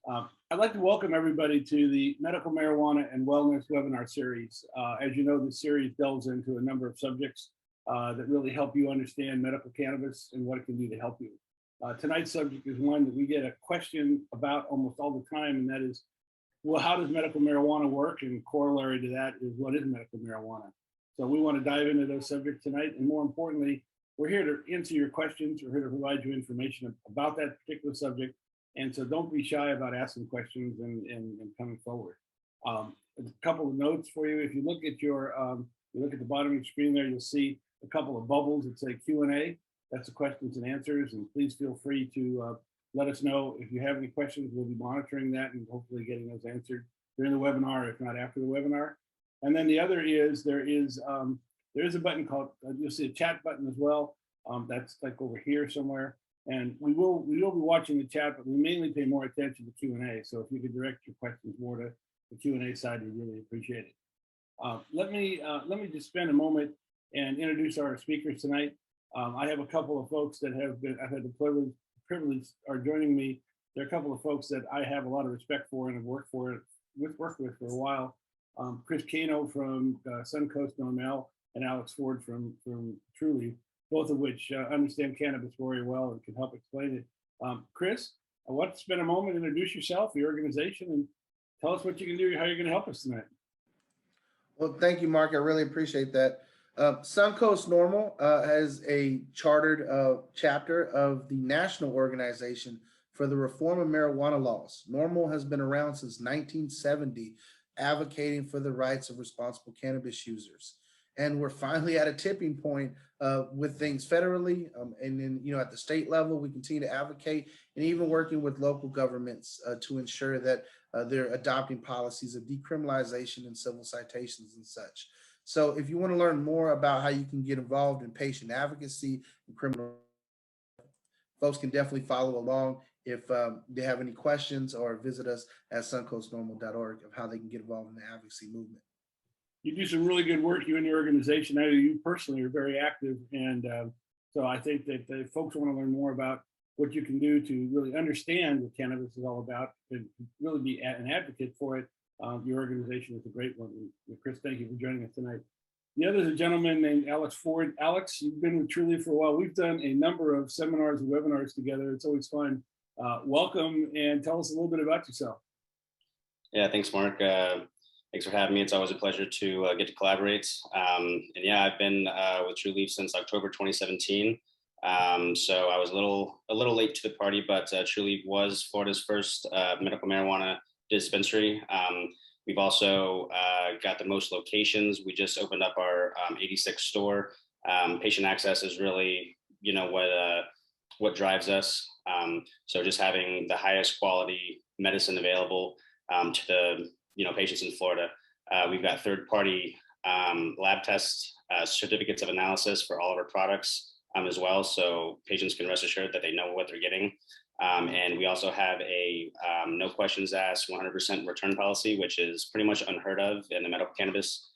I'd like to welcome everybody to the Medical Marijuana and Wellness webinar series. As you know, this series delves into a number of subjects that really help you understand medical cannabis and what it can do to help you. Tonight's subject is one that we get a question about almost all the time, and that is, well, how does medical marijuana work? And corollary to that is, what is medical marijuana? So we want to dive into those subjects tonight, and more importantly, we're here to answer your questions. We're here to provide you information about that particular subject. And so don't be shy about asking questions and coming forward. A couple of notes for you. If you look at you look at the bottom of your screen there, you'll see a couple of bubbles that say Q&A. That's the questions and answers. And please feel free to let us know if you have any questions. We'll be monitoring that and hopefully getting those answered during the webinar, if not after the webinar. And then the other is there is a button called, you'll see a chat button as well. That's like over here somewhere. And we will be watching the chat, but we mainly pay more attention to Q&A. So if you could direct your questions more to the Q&A side, we really appreciate it. Let me just spend a moment and introduce our speakers tonight. I have a couple of folks that I've had the privilege are joining me. There are a couple of folks that I have a lot of respect for and have worked with for a while. Chris Cano from Suncoast NORML and Alex Ford from Trulieve, both of which understand cannabis very well and can help explain it. Chris, I want to spend a moment, introduce yourself, your organization, and tell us what you can do, how you're going to help us tonight. Well, thank you, Mark. I really appreciate that. Suncoast NORML has a chartered chapter of the National Organization for the Reform of Marijuana Laws. NORML has been around since 1970, advocating for the rights of responsible cannabis users. And we're finally at a tipping point with things federally, and then at the state level, we continue to advocate, and even working with local governments to ensure that they're adopting policies of decriminalization and civil citations and such. So if you want to learn more about how you can get involved in patient advocacy and criminal, folks can definitely follow along if they have any questions, or visit us at suncoastnormal.org of how they can get involved in the advocacy movement. You do some really good work, you and your organization. I know you personally are very active. And so I think that if folks want to learn more about what you can do to really understand what cannabis is all about and really be an advocate for it, your organization is a great one. And Chris, thank you for joining us tonight. The other is a gentleman named Alex Ford. Alex, you've been with Trulieve for a while. We've done a number of seminars and webinars together. It's always fun. Welcome, and tell us a little bit about yourself. Yeah, thanks, Mark. Thanks for having me. It's always a pleasure to get to collaborate. And yeah, I've been with Trulieve since October 2017. So I was a little late to the party, but Trulieve was Florida's first medical marijuana dispensary. We've also got the most locations. We just opened up our 86th store. Patient access is really, what drives us. So just having the highest quality medicine available to the patients in Florida. We've got third-party lab tests, certificates of analysis for all of our products as well, so patients can rest assured that they know what they're getting. And we also have a no questions asked 100% return policy, which is pretty much unheard of in the medical cannabis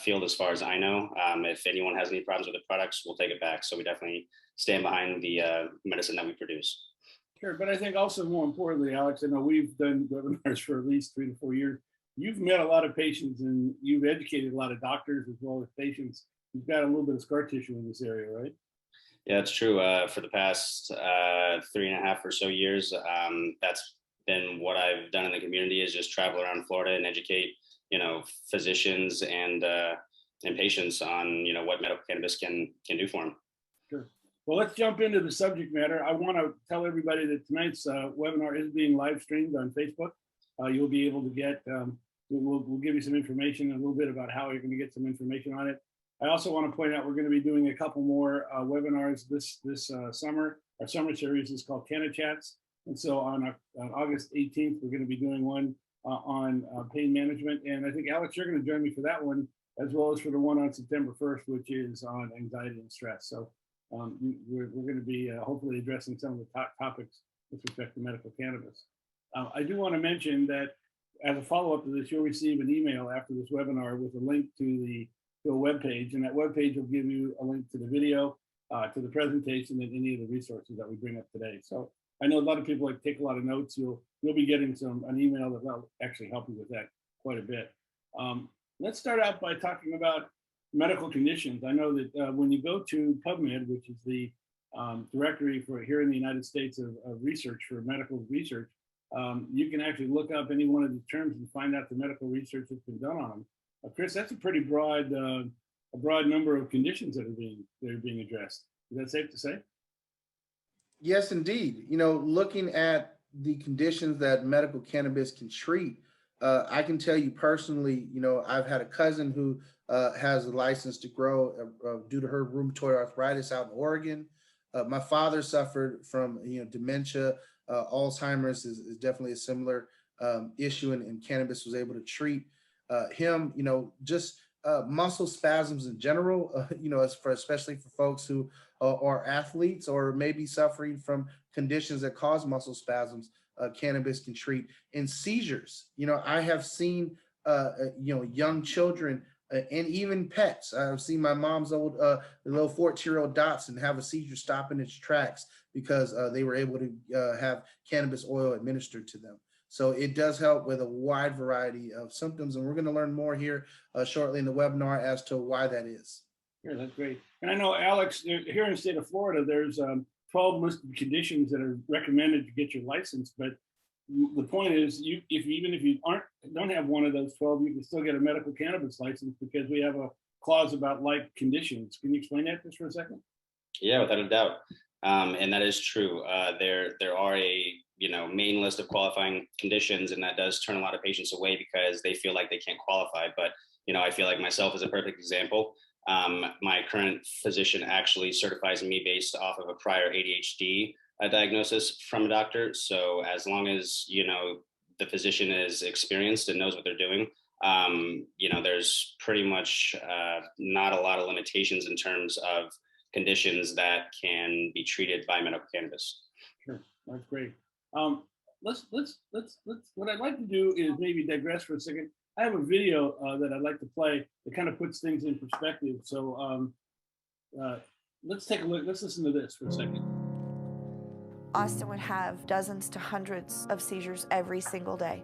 field as far as I know. If anyone has any problems with the products, we'll take it back. So we definitely stand behind the medicine that we produce. Sure, but I think also more importantly, Alex, I know we've done webinars for at least 3 to 4 years. You've met a lot of patients and you've educated a lot of doctors as well as patients. You've got a little bit of scar tissue in this area, right? Yeah, it's true. For the past 3.5 or so years, that's been what I've done in the community, is just travel around Florida and educate, physicians and patients on, what medical cannabis can do for them. Sure. Well, let's jump into the subject matter. I want to tell everybody that tonight's webinar is being live streamed on Facebook. You'll be able to get, we'll give you some information, a little bit about how you're going to get some information on it. I also want to point out we're going to be doing a couple more webinars this summer. Our summer series is called Canna Chats. And so on August 18th, we're going to be doing one on pain management. And I think, Alex, you're going to join me for that one, as well as for the one on September 1st, which is on anxiety and stress. So we're going to be hopefully addressing some of the top topics with respect to medical cannabis. I do want to mention that as a follow-up to this, you'll receive an email after this webinar with a link to a web page, and that web page will give you a link to the video, to the presentation, and any of the resources that we bring up today. So I know a lot of people like take a lot of notes. You'll be getting an email that will actually help you with that quite a bit. Let's start out by talking about medical conditions. I know that when you go to PubMed, which is the directory for here in the United States of research for medical research, you can actually look up any one of the terms and find out the medical research that's been done on them. Chris, that's a pretty broad number of conditions that are being addressed. Is that safe to say? Yes, indeed. You know, looking at the conditions that medical cannabis can treat, I can tell you personally, you know, I've had a cousin who has a license to grow due to her rheumatoid arthritis out in Oregon. My father suffered from, you know, dementia. Alzheimer's is definitely a similar issue, and cannabis was able to treat him. You know, just muscle spasms in general. You know, especially for folks who are athletes or maybe suffering from conditions that cause muscle spasms. Cannabis can treat. And seizures. You know, I have seen you know, young children and even pets. I've seen my mom's old little 14-year-old Dachshund have a seizure stop in its tracks because they were able to have cannabis oil administered to them. So it does help with a wide variety of symptoms, and we're going to learn more here shortly in the webinar as to why that is. Yeah, that's great. And I know, Alex, here in the state of Florida, there's 12 listed conditions that are recommended to get your license. But the point is, even if you don't have one of those 12, you can still get a medical cannabis license because we have a clause about like conditions. Can you explain that just for a second? Yeah, without a doubt. And that is true. There are a main list of qualifying conditions, and that does turn a lot of patients away because they feel like they can't qualify. But I feel like myself is a perfect example. My current physician actually certifies me based off of a prior ADHD diagnosis from a doctor. So as long as the physician is experienced and knows what they're doing, there's pretty much not a lot of limitations in terms of conditions that can be treated by medical cannabis. Sure, that's great. Let's what I'd like to do is maybe digress for a second. I have a video that I'd like to play that kind of puts things in perspective. So let's take a look. Let's listen to this for a second. Austin would have dozens to hundreds of seizures every single day.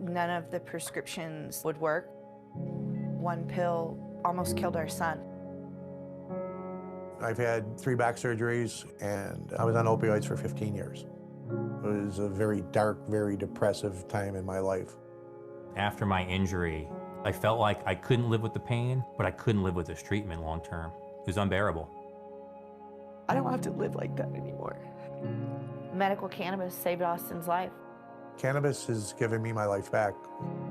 None of the prescriptions would work. One pill almost killed our son. I've had 3 back surgeries, and I was on opioids for 15 years. It was a very dark, very depressive time in my life. After my injury, I felt like I couldn't live with the pain, but I couldn't live with this treatment long term. It was unbearable. I don't have to live like that anymore. Medical cannabis saved Austin's life. Cannabis has given me my life back.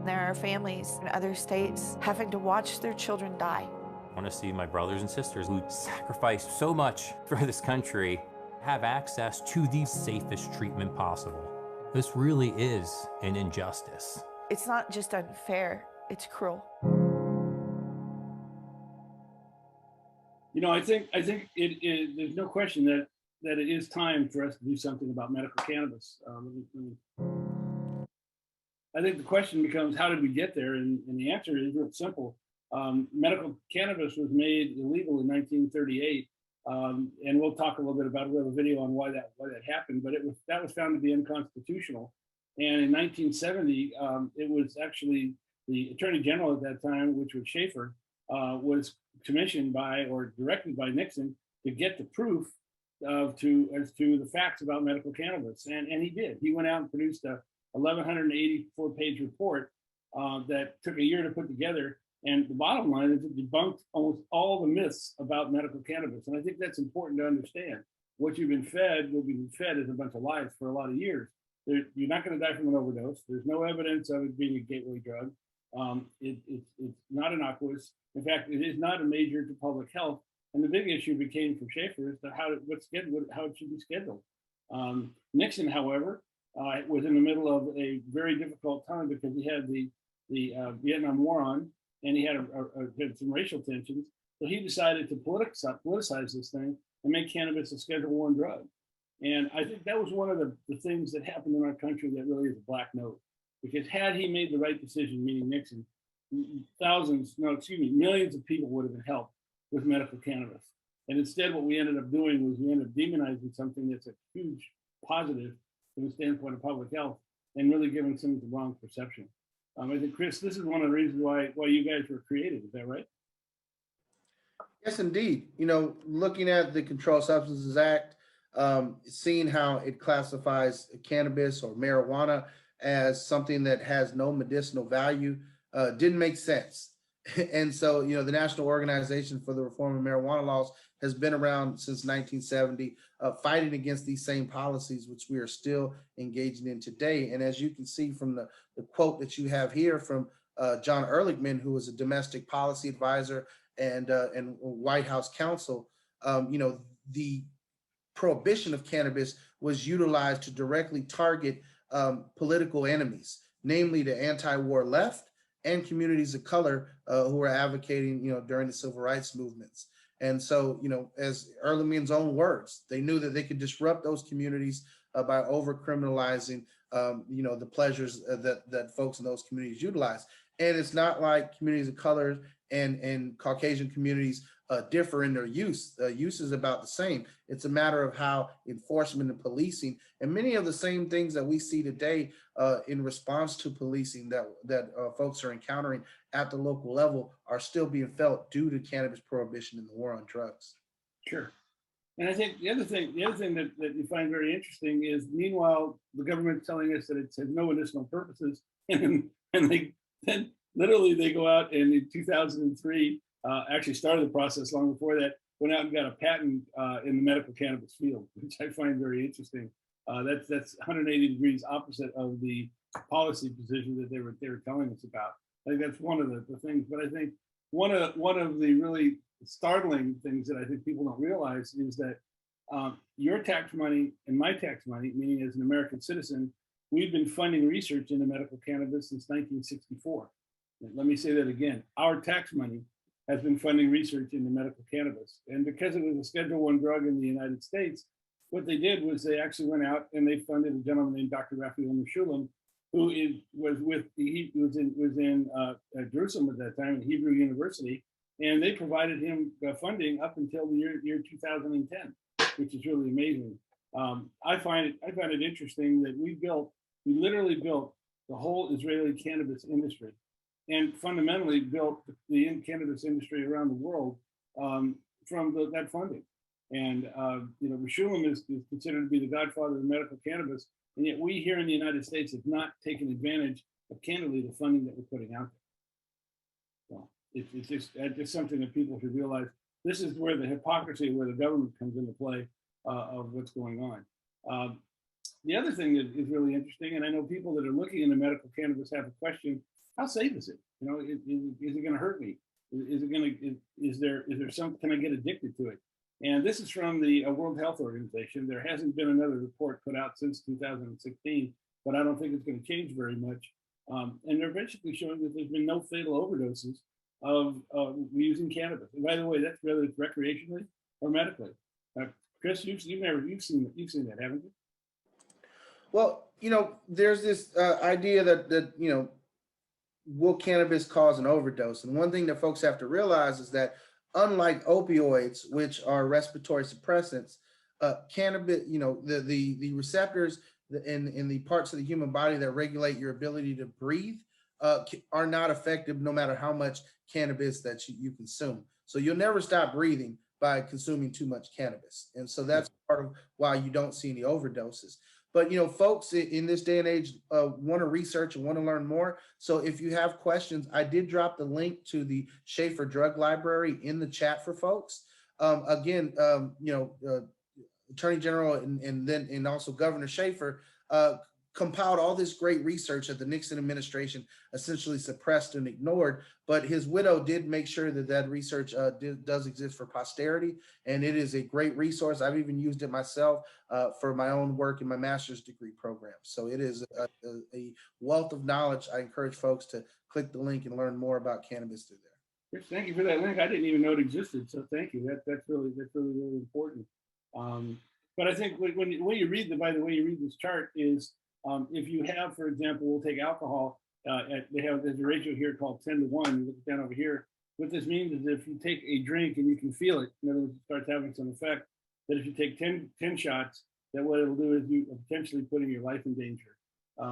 There are families in other states having to watch their children die. I want to see my brothers and sisters who sacrificed so much for this country have access to the safest treatment possible. This really is an injustice. It's not just unfair, it's cruel. I think there's no question that it is time for us to do something about medical cannabis. I think the question becomes, how did we get there? And the answer is real simple. Medical cannabis was made illegal in 1938, and we'll talk a little bit about it. We have a video on why that happened, but that was found to be unconstitutional. And in 1970, it was actually the Attorney General at that time, which was Schaefer, was commissioned by or directed by Nixon to get the proof as to the facts about medical cannabis, and he did. He went out and produced a 1,184-page report that took a year to put together. And the bottom line is it debunked almost all the myths about medical cannabis. And I think that's important to understand. What you've been fed is a bunch of lies for a lot of years. You're not going to die from an overdose. There's no evidence of it being a gateway drug. It's not innocuous. In fact, it is not a major to public health. And the big issue became for Schaefer is how it should be scheduled. Nixon, however, was in the middle of a very difficult time because he had the Vietnam War on, and he had some racial tensions. So he decided to politicize this thing and make cannabis a Schedule I drug. And I think that was one of the things that happened in our country that really is a black note. Because had he made the right decision, meaning Nixon, millions of people would have been helped with medical cannabis. And instead, what we ended up doing was we ended up demonizing something that's a huge positive from the standpoint of public health and really giving some of the wrong perception. I think, Chris, this is one of the reasons why you guys were created. Is that right? Yes, indeed. You know, looking at the Controlled Substances Act, seeing how it classifies cannabis or marijuana as something that has no medicinal value didn't make sense. And so, you know, the National Organization for the Reform of Marijuana Laws has been around since 1970, fighting against these same policies, which we are still engaging in today. And as you can see from the quote that you have here from John Ehrlichman, who was a domestic policy advisor and White House counsel, you know, the prohibition of cannabis was utilized to directly target political enemies, namely the anti-war left and communities of color who were advocating, you know, during the civil rights movements. And so, you know, as Ehrlichman's own words, they knew that they could disrupt those communities by over criminalizing, you know, the pleasures that folks in those communities utilize. And it's not like communities of color and Caucasian communities differ in their use. Use is about the same. It's a matter of how enforcement and policing and many of the same things that we see today in response to policing that folks are encountering at the local level are still being felt due to cannabis prohibition and the war on drugs. Sure. And I think the other thing that you find very interesting is, meanwhile, the government's telling us that it has no medicinal purposes, and then literally they go out and in 2003 actually started the process long before that, went out and got a patent in the medical cannabis field, which I find very interesting. That's 180 degrees opposite of the policy position that they were telling us about. I think that's one of the things. But I think one of the really startling things that I think people don't realize is that your tax money and my tax money, meaning as an American citizen, we've been funding research into medical cannabis since 1964. Let me say that again. Our tax money has been funding research into medical cannabis. And because it was a Schedule I drug in the United States, what they did was they actually went out and they funded a gentleman named Dr. Raphael Mechoulam, who was in Jerusalem at that time, at Hebrew University, and they provided him funding up until the year 2010, which is really amazing. I find it interesting that we literally built the whole Israeli cannabis industry, and fundamentally built the cannabis industry around the world from that funding. And you know, Mechoulam is considered to be the godfather of medical cannabis, and yet we here in the United States have not taken advantage of, candidly, the funding that we're putting out there. So it's just something that people should realize. This is where the hypocrisy, where the government comes into play of what's going on. The other thing that is really interesting, and I know people that are looking into medical cannabis have a question: how safe is it? You know, is it going to hurt me? Is there some? Can I get addicted to it? And this is from the World Health Organization. There hasn't been another report put out since 2016, but I don't think it's going to change very much. And they're basically showing that there's been no fatal overdoses of using cannabis. And by the way, that's whether it's recreationally or medically. Chris, you've seen that, haven't you? Well, you know, there's this idea that you know, will cannabis cause an overdose? And one thing that folks have to realize is that unlike opioids, which are respiratory suppressants, cannabis, you know, the receptors in the parts of the human body that regulate your ability to breathe are not effective no matter how much cannabis that you consume. So you'll never stop breathing by consuming too much cannabis. And so that's part of why you don't see any overdoses. But, you know, folks in this day and age want to research and want to learn more. So if you have questions, I did drop the link to the Schaefer Drug Library in the chat for folks. Again, you know, Attorney General and also Governor Schaefer compiled all this great research that the Nixon administration essentially suppressed and ignored, but his widow did make sure that research does exist for posterity, and it is a great resource. I've even used it myself for my own work in my master's degree program. So it is a wealth of knowledge. I encourage folks to click the link and learn more about cannabis through there. Thank you for that link. I didn't even know it existed, so thank you. That's really important. But I think when you read this chart is, if you have, for example, we'll take alcohol. There's a ratio here called 10 to 1. You look down over here. What this means is if you take a drink and you can feel it, in other words, it starts having some effect. That if you take 10 shots, that what it'll do is you potentially putting your life in danger.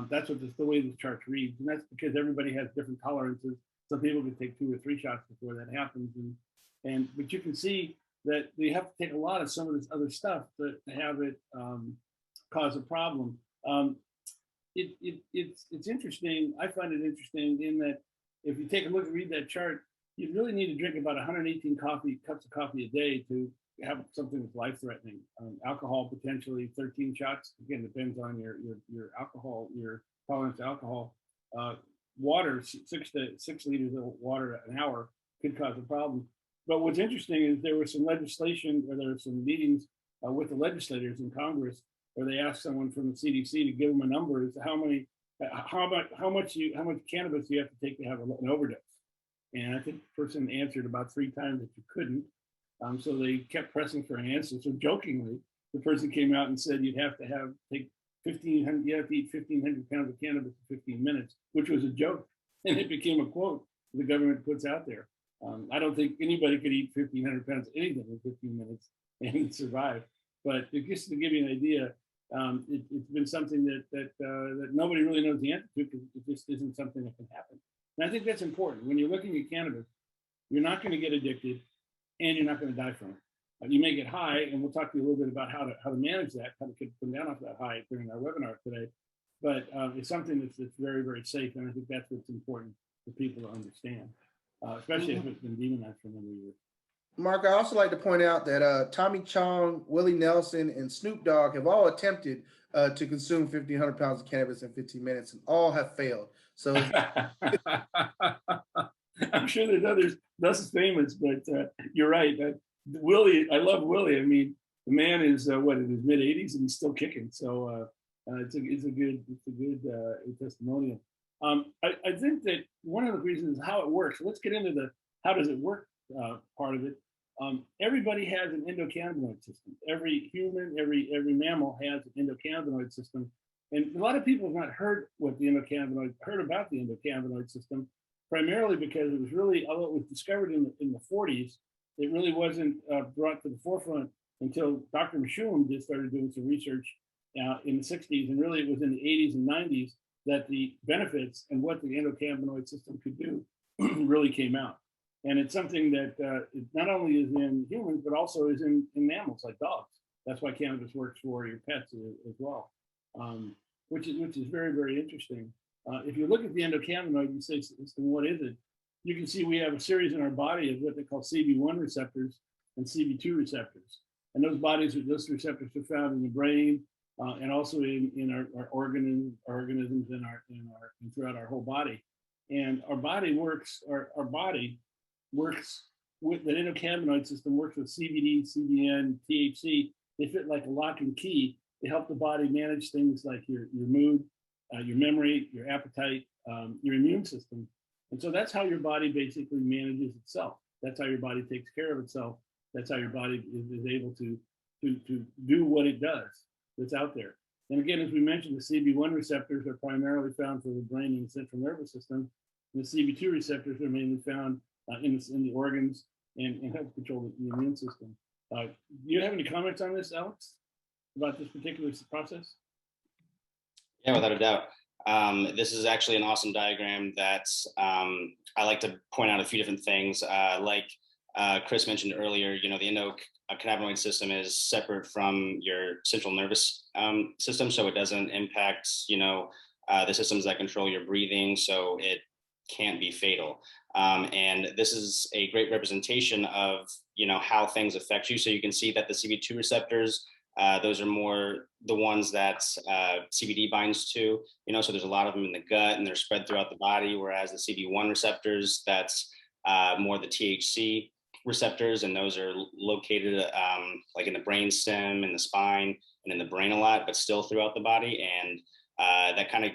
That's what the way the chart reads, and that's because everybody has different tolerances. Some people can take 2 or 3 shots before that happens, but you can see that you have to take a lot of some of this other stuff to have it cause a problem. It's interesting. I find it interesting in that if you take a look and read that chart, you really need to drink about 118 cups of coffee a day to have something that's life-threatening. Alcohol, potentially 13 shots. Again, depends on your alcohol, your tolerance to alcohol. Water, 6 liters of water an hour could cause a problem. But what's interesting is there was some legislation, or there were some meetings with the legislators in Congress where they asked someone from the CDC to give them a number as to how much cannabis you have to take to have an overdose. And I think the person answered about 3 times that you couldn't. So they kept pressing for an answer. So jokingly, the person came out and said you'd have to take 1,500, you have to eat 1,500 pounds of cannabis in 15 minutes, which was a joke. And it became a quote the government puts out there. I don't think anybody could eat 1,500 pounds of anything in 15 minutes and survive. But just to give you an idea, it's been something that nobody really knows the answer to, because it just isn't something that can happen. And I think that's important. When you're looking at cannabis, you're not going to get addicted, and you're not going to die from it. You may get high, and we'll talk to you a little bit about how to manage that, how to come down off that high during our webinar today. But it's something that's very, very safe, and I think that's what's important for people to understand, especially if it's been demonized for a number of years. Marc, I also like to point out that Tommy Chong, Willie Nelson, and Snoop Dogg have all attempted to consume 1,500 pounds of cannabis in 15 minutes, and all have failed. So I'm sure there's others less as famous, but you're right. Willie, I love Willie. I mean, the man is in his mid 80s, and he's still kicking. So it's a good testimonial. I think that one of the reasons is how it works. Let's get into the how does it work part of it. Everybody has an endocannabinoid system. Every human, every mammal has an endocannabinoid system. And a lot of people have not heard about the endocannabinoid system, primarily because it was really, although it was discovered in the 40s, it really wasn't brought to the forefront until Dr. Mashoum just started doing some research in the 60s. And really it was in the 80s and 90s that the benefits and what the endocannabinoid system could do really came out. And it's something that it not only is in humans, but also is in mammals like dogs. That's why cannabis works for your pets as well, which is very, very interesting. If you look at the endocannabinoid, you say, what is it? You can see we have a series in our body of what they call CB1 receptors and CB2 receptors. And those receptors are found in the brain and also in our organisms and throughout our whole body. And our body works with the endocannabinoid system, works with CBD, CBN, THC. They fit like a lock and key. They help the body manage things like your mood, your memory, your appetite, your immune system. And so that's how your body basically manages itself. That's how your body takes care of itself. That's how your body is able to do what it does that's out there. And again, as we mentioned, the CB1 receptors are primarily found for the brain and the central nervous system. And the CB2 receptors are mainly found in the organs and help control the immune system. Do you have any comments on this, Alex, about this particular process? Yeah, without a doubt. This is actually an awesome diagram that I like to point out a few different things. Like Chris mentioned earlier, the endocannabinoid system is separate from your central nervous system, so it doesn't impact, the systems that control your breathing, so it can't be fatal. And this is a great representation of, how things affect you. So you can see that the CB2 receptors, those are more the ones that CBD binds to, so there's a lot of them in the gut and they're spread throughout the body, whereas the CB1 receptors, that's more the THC receptors, and those are located like in the brain stem, in the spine, and in the brain a lot, but still throughout the body. And that kind of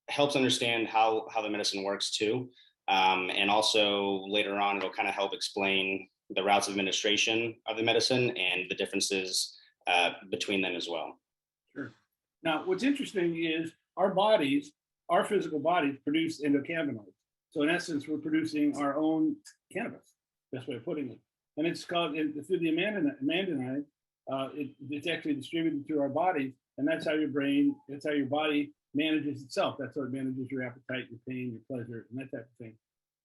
helps understand how the medicine works too. And also later on, it'll kind of help explain the routes of administration of the medicine and the differences between them as well. Sure. Now, what's interesting is our physical bodies produce endocannabinoids. So in essence, we're producing our own cannabis, best way of putting it. And it's called, through the anandamide, it's actually distributed through our bodies, and that's how that's how your body manages itself. That's how it manages your appetite, your pain, your pleasure, and that type of thing.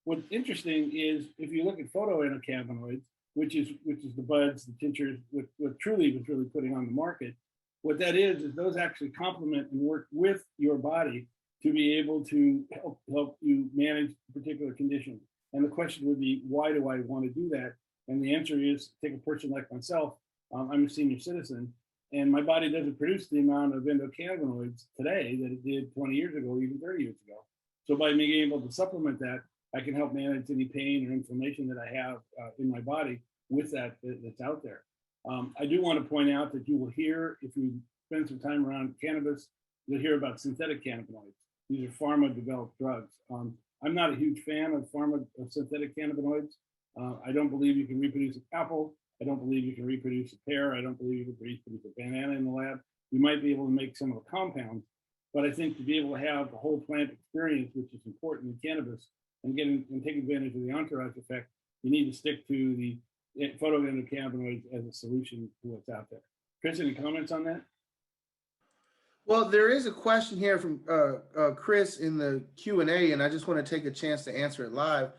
What's interesting is if you look at phytoendocannabinoids, which is the buds, the tinctures, what Trulieve is really putting on the market. What that is those actually complement and work with your body to be able to help you manage a particular condition. And the question would be, why do I want to do that? And the answer is, take a person like myself. I'm a senior citizen, and my body doesn't produce the amount of endocannabinoids today that it did 20 years ago, even 30 years ago. So by being able to supplement that, I can help manage any pain or inflammation that I have in my body with that's out there. I do want to point out that you will hear, if you spend some time around cannabis, you'll hear about synthetic cannabinoids. These are pharma-developed drugs. I'm not a huge fan of synthetic cannabinoids. I don't believe you can reproduce an apple. I don't believe you can reproduce a pear. I don't believe you can reproduce a banana in the lab. You might be able to make some of the compounds, but I think to be able to have the whole plant experience, which is important in cannabis, and take advantage of the entourage effect, you need to stick to the phytoendocannabinoids as a solution to what's out there. Chris, any comments on that? Well, there is a question here from Chris in the Q&A, and I just want to take a chance to answer it live.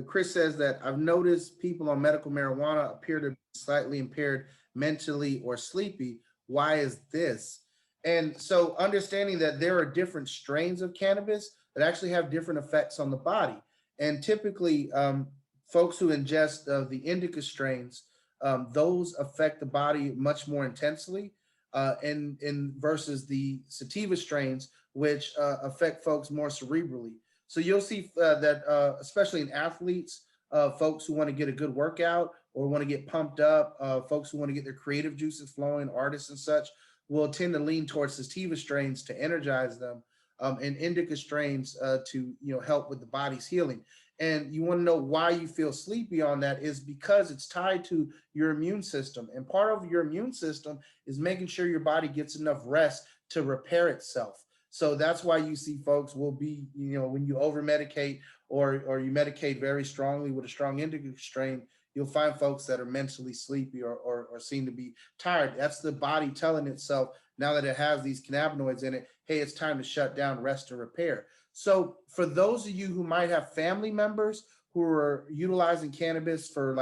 Chris says that I've noticed people on medical marijuana appear to be slightly impaired mentally or sleepy. Why is this? And so understanding that there are different strains of cannabis that actually have different effects on the body. And typically, folks who ingest the indica strains, those affect the body much more intensely and versus the sativa strains, which affect folks more cerebrally. So you'll see that, especially in athletes, folks who want to get a good workout or want to get pumped up, folks who want to get their creative juices flowing, artists and such, will tend to lean towards sativa strains to energize them, and indica strains to help with the body's healing. And you want to know why you feel sleepy on that is because it's tied to your immune system. And part of your immune system is making sure your body gets enough rest to repair itself. So that's why you see folks will be, when you over medicate or you medicate very strongly with a strong indica strain, you'll find folks that are mentally sleepy or seem to be tired. That's the body telling itself, now that it has these cannabinoids in it, hey, it's time to shut down, rest, and repair. So for those of you who might have family members who are utilizing cannabis for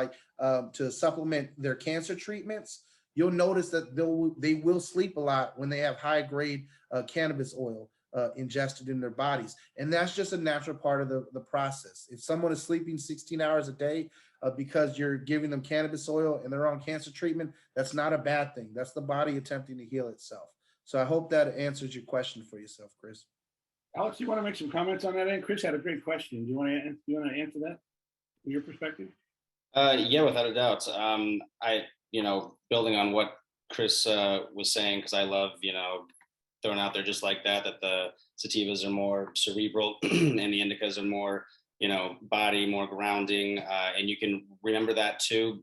to supplement their cancer treatments, you'll notice that they will sleep a lot when they have high grade cannabis oil ingested in their bodies. And that's just a natural part of the process. If someone is sleeping 16 hours a day because you're giving them cannabis oil and they're on cancer treatment, that's not a bad thing. That's the body attempting to heal itself. So I hope that answers your question for yourself, Chris. Alex, you want to make some comments on that? And Chris had a great question. Do you want to answer that from your perspective? Yeah, without a doubt. Building on what Chris was saying, because I love, throwing out there just like that the sativas are more cerebral and the indicas are more, body, more grounding. And you can remember that too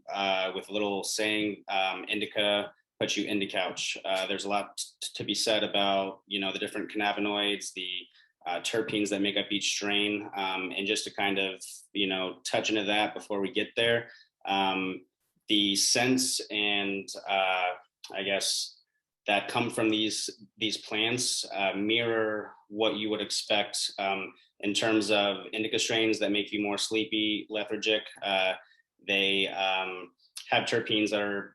with a little saying, indica puts you in the couch. There's a lot to be said about, the different cannabinoids, the terpenes that make up each strain. And just to kind of, touch into that before we get there, the scents and I guess that come from these plants mirror what you would expect in terms of indica strains that make you more sleepy, lethargic. They have terpenes that are,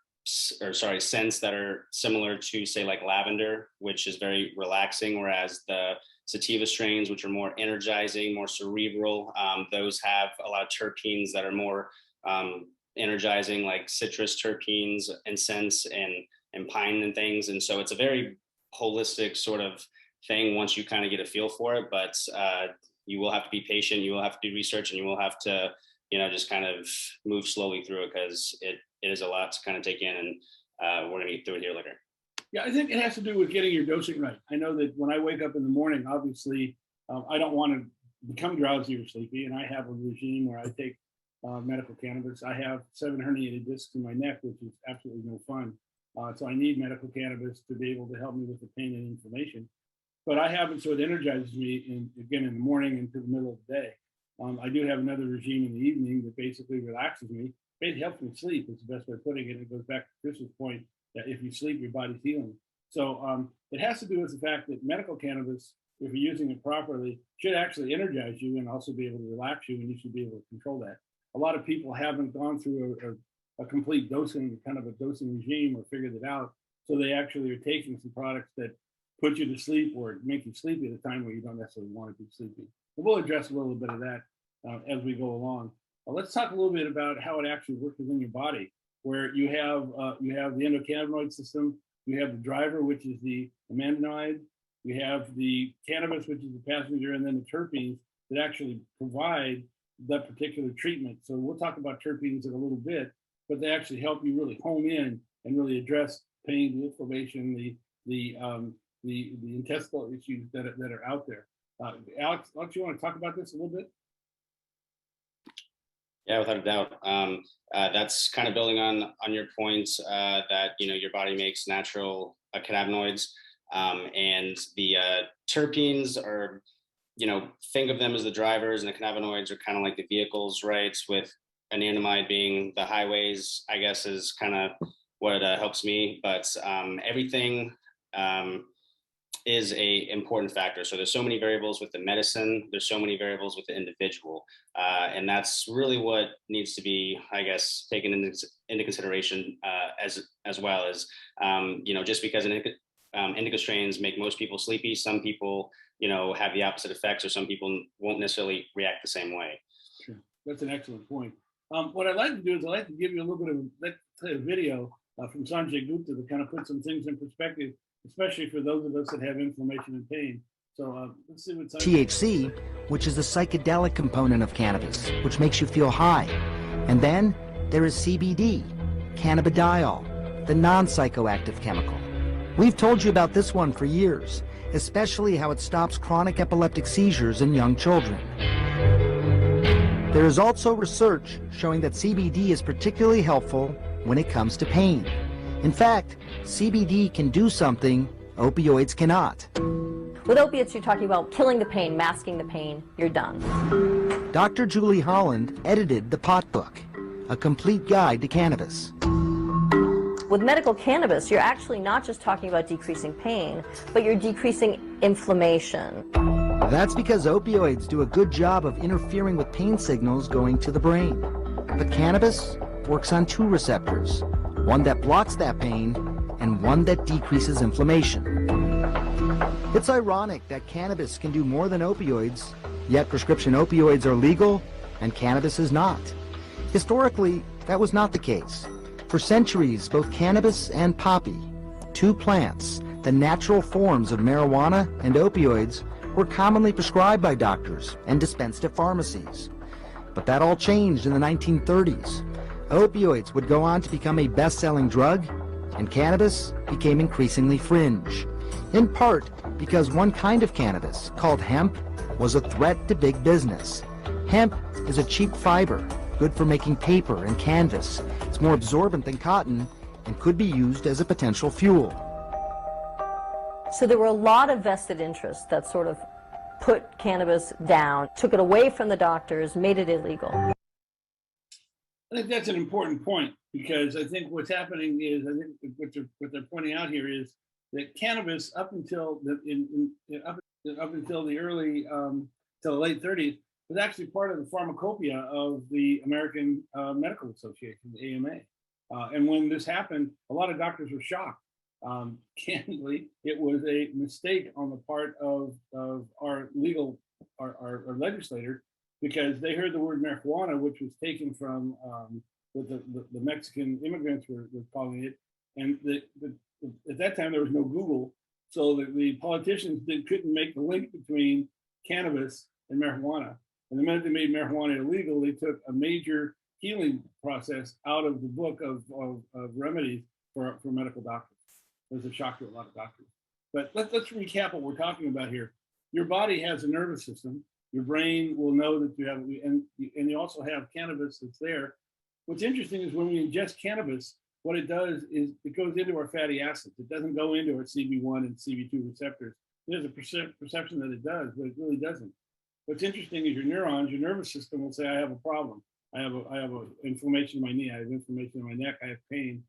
scents that are similar to, say, like lavender, which is very relaxing, whereas the sativa strains, which are more energizing, more cerebral, those have a lot of terpenes that are more energizing, like citrus terpenes and scents and pine and things. And so it's a very holistic sort of thing once you kind of get a feel for it, but you will have to be patient, you will have to do research, and you will have to, just kind of move slowly through it, because it is a lot to kind of take in, and we're gonna get through it here later. Yeah, I think it has to do with getting your dosing right. I know that when I wake up in the morning, obviously, I don't want to become drowsy or sleepy, and I have a regime where I take medical cannabis. I have 7 herniated discs in my neck, which is absolutely no fun. So I need medical cannabis to be able to help me with the pain and inflammation. But I have it so it energizes me in the morning into the middle of the day. I do have another regime in the evening that basically relaxes me, it helps me sleep is the best way of putting it. It goes back to Chris's point that if you sleep, your body's healing. So it has to do with the fact that medical cannabis, if you're using it properly, should actually energize you and also be able to relax you, and you should be able to control that. A lot of people haven't gone through a complete dosing, kind of a dosing regime, or figured it out. So they actually are taking some products that put you to sleep or make you sleepy at a time where you don't necessarily want to be sleepy. And we'll address a little bit of that as we go along. Let's talk a little bit about how it actually works within your body, where you have the endocannabinoid system, you have the driver, which is the amandinoid, you have the cannabis, which is the passenger, and then the terpenes that actually provide that particular treatment. So we'll talk about terpenes in a little bit, but they actually help you really hone in and really address pain, the inflammation, the intestinal issues that are out there. Alex, you want to talk about this a little bit? Yeah, without a doubt. That's kind of building on your points that your body makes natural cannabinoids, and the terpenes are, think of them as the drivers, and the cannabinoids are kind of like the vehicles, right? With anandamide being the highways, I guess, is kind of what helps me. But everything is a important factor. So there's so many variables with the medicine, there's so many variables with the individual. And that's really what needs to be, I guess, taken into consideration as well as, just because indica strains make most people sleepy, some people, have the opposite effects, or some people won't necessarily react the same way. Sure. That's an excellent point. What I'd like to do is I'd like to give you a little bit of a video from Sanjay Gupta to kind of put some things in perspective, especially for those of us that have inflammation and pain. So let's see what's THC, which is the psychedelic component of cannabis, which makes you feel high. And then there is CBD, cannabidiol, the non-psychoactive chemical. We've told you about this one for years, especially how it stops chronic epileptic seizures in young children. There is also research showing that CBD is particularly helpful when it comes to pain. In fact, CBD can do something opioids cannot. With opiates, you're talking about killing the pain, masking the pain, you're done. Dr. Julie Holland edited the Pot Book, a complete guide to cannabis. With medical cannabis, you're actually not just talking about decreasing pain, but you're decreasing inflammation. That's because opioids do a good job of interfering with pain signals going to the brain. But cannabis works on two receptors, one that blocks that pain and one that decreases inflammation. It's ironic that cannabis can do more than opioids, yet prescription opioids are legal and cannabis is not. Historically, that was not the case. For centuries, both cannabis and poppy, two plants, the natural forms of marijuana and opioids, were commonly prescribed by doctors and dispensed at pharmacies. But that all changed in the 1930s. Opioids would go on to become a best-selling drug, and cannabis became increasingly fringe, in part because one kind of cannabis, called hemp, was a threat to big business. Hemp is a cheap fiber, good for making paper and canvas. It's more absorbent than cotton and could be used as a potential fuel. So there were a lot of vested interests that sort of put cannabis down, took it away from the doctors, made it illegal. I think that's an important point, because I think what's happening is, I think what they're pointing out here is that cannabis up until the early till the late 30s was actually part of the pharmacopoeia of the American Medical Association, the AMA. And when this happened, a lot of doctors were shocked. Candidly, it was a mistake on the part of our legislator, because they heard the word marijuana, which was taken from what the Mexican immigrants were calling it. And at that time, there was no Google. So the politicians couldn't make the link between cannabis and marijuana. And the minute they made marijuana illegal, they took a major healing process out of the book of remedies for medical doctors. It was a shock to a lot of doctors. But let's recap what we're talking about here. Your body has a nervous system. Your brain will know that you have, and you also have cannabis that's there. What's interesting is when we ingest cannabis, what it does is it goes into our fatty acids. It doesn't go into our CB1 and CB2 receptors. There's a perception that it does, but it really doesn't. What's interesting is your neurons, your nervous system will say, I have a problem. I have a inflammation in my knee. I have inflammation in my neck. I have pain.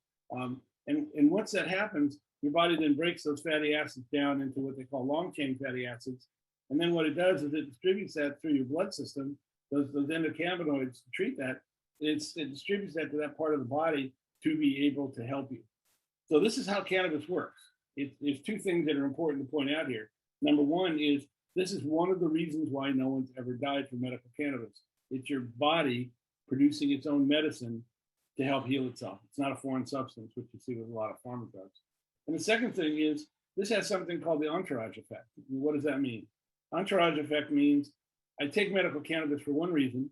And once that happens, your body then breaks those fatty acids down into what they call long chain fatty acids. And then what it does is it distributes that through your blood system, those endocannabinoids to treat that. It distributes that to that part of the body to be able to help you. So this is how cannabis works. There's two things that are important to point out here. Number one is this is one of the reasons why no one's ever died from medical cannabis. It's your body producing its own medicine to help heal itself. It's not a foreign substance, which you see with a lot of pharma drugs. And the second thing is this has something called the entourage effect. What does that mean? Entourage effect means I take medical cannabis for one reason,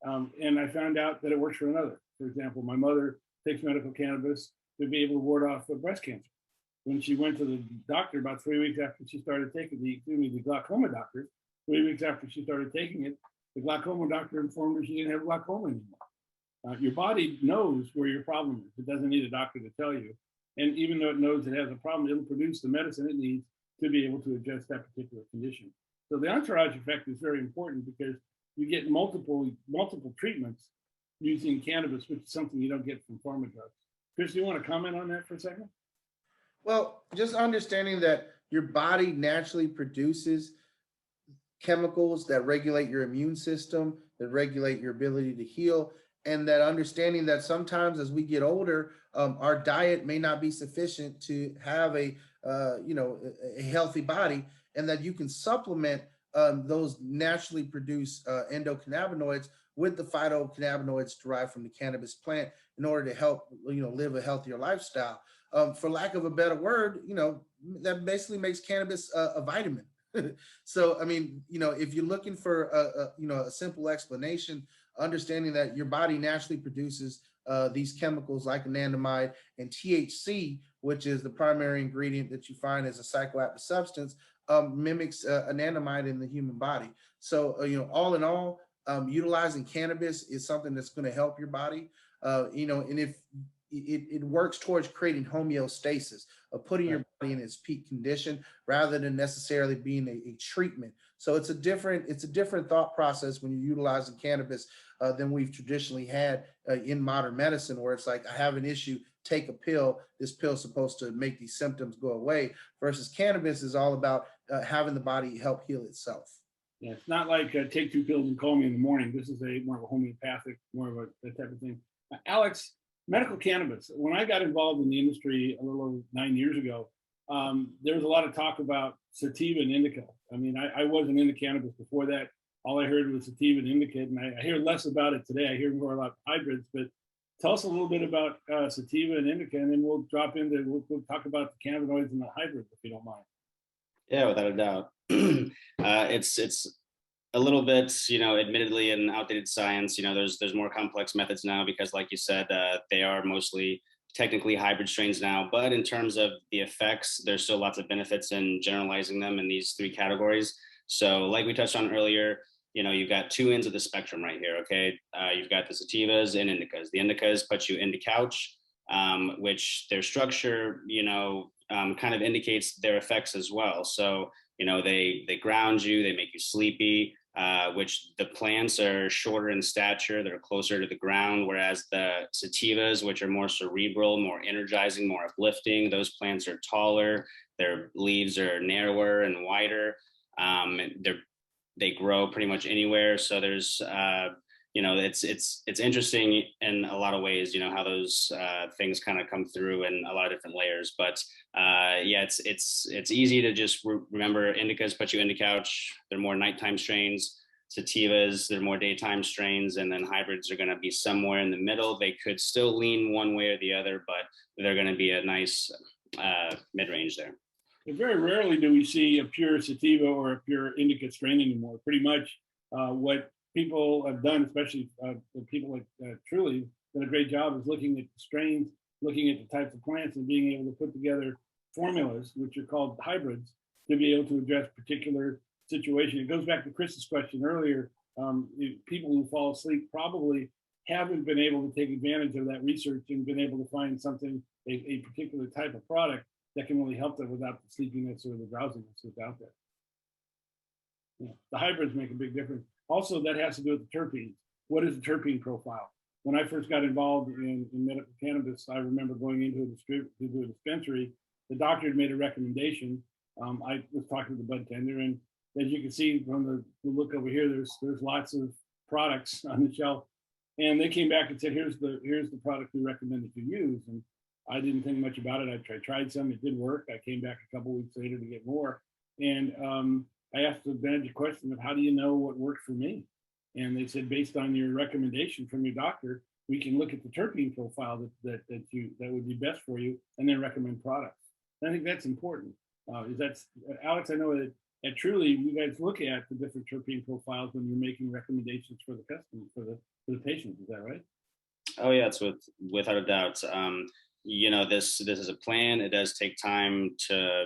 and I found out that it works for another. For example, my mother takes medical cannabis to be able to ward off breast cancer. When she went to the doctor about 3 weeks after she started taking the glaucoma doctor, 3 weeks after she started taking it, the glaucoma doctor informed her she didn't have glaucoma anymore. Your body knows where your problem is. It doesn't need a doctor to tell you. And even though it knows it has a problem, it'll produce the medicine it needs to be able to address that particular condition. So the entourage effect is very important because you get multiple treatments using cannabis, which is something you don't get from pharma drugs. Chris, do you want to comment on that for a second? Well, just understanding that your body naturally produces chemicals that regulate your immune system, that regulate your ability to heal, and that understanding that sometimes as we get older, our diet may not be sufficient to have a healthy body, and that you can supplement those naturally produced endocannabinoids with the phytocannabinoids derived from the cannabis plant in order to help live a healthier lifestyle. For lack of a better word, that basically makes cannabis a vitamin. So, I mean, if you're looking for a simple explanation, understanding that your body naturally produces these chemicals like anandamide and THC, which is the primary ingredient that you find as a psychoactive substance, mimics anandamide in the human body. So, all in all, utilizing cannabis is something that's going to help your body, and if it works towards creating homeostasis, of putting your body in its peak condition rather than necessarily being a treatment. So it's a different thought process when you're utilizing cannabis than we've traditionally had in modern medicine, where it's like, I have an issue, take a pill. This pill's supposed to make these symptoms go away, versus cannabis is all about having the body help heal itself. Yeah, it's not like take 2 pills and call me in the morning. This is more of a homeopathic, more of that type of thing. Alex, medical cannabis. When I got involved in the industry a little over 9 years ago, there was a lot of talk about sativa and indica. I mean, I wasn't into cannabis before that. All I heard was sativa and indica, and I hear less about it today. I hear more about hybrids, but tell us a little bit about sativa and indica, and then we'll talk about the cannabinoids and the hybrids, if you don't mind. Yeah, without a doubt. It's a little bit, admittedly an outdated science. There's more complex methods now because, like you said, they are mostly technically hybrid strains now. But in terms of the effects, there's still lots of benefits in generalizing them in these 3 categories. So like we touched on earlier, you've got 2 ends of the spectrum right here, okay? You've got the sativas and indicas. The indicas put you into couch, which their structure, kind of indicates their effects as well. So, they ground you, they make you sleepy, which the plants are shorter in stature, they're closer to the ground, whereas the sativas, which are more cerebral, more energizing, more uplifting, those plants are taller, their leaves are narrower and wider. They grow pretty much anywhere. So there's, it's interesting in a lot of ways, how those things kind of come through in a lot of different layers. But it's easy to just remember indicas put you into couch. They're more nighttime strains. Sativas, they're more daytime strains, and then hybrids are going to be somewhere in the middle. They could still lean one way or the other, but they're going to be a nice mid-range there. And very rarely do we see a pure sativa or a pure indica strain anymore. Pretty much what people have done, especially people like Trulieve, done a great job is looking at the strains, looking at the types of plants, and being able to put together formulas, which are called hybrids, to be able to address particular situation. It goes back to Chris's question earlier. People who fall asleep probably haven't been able to take advantage of that research and been able to find something, a particular type of product that can really help them without the sleepiness or the drowsiness that's out there. Yeah. The hybrids make a big difference. Also, that has to do with the terpenes. what is the terpene profile? When I first got involved in medical cannabis, I remember going into a dispensary. The doctor had made a recommendation. I was talking to the bud tender, and as you can see from the look over here, there's lots of products on the shelf. And they came back and said, here's the product we recommend that you use. And I didn't think much about it. I tried some, it did work. I came back a couple of weeks later to get more. And I asked the manager a question of, how do you know what worked for me? And they said, based on your recommendation from your doctor, we can look at the terpene profile that would be best for you, and then recommend products. And I think that's important. Alex, I know that at Trulieve, you guys look at the different terpene profiles when you're making recommendations for the customer, for the patient. Is that right? Oh yeah, it's without a doubt. You know, this is a plan. It does take time to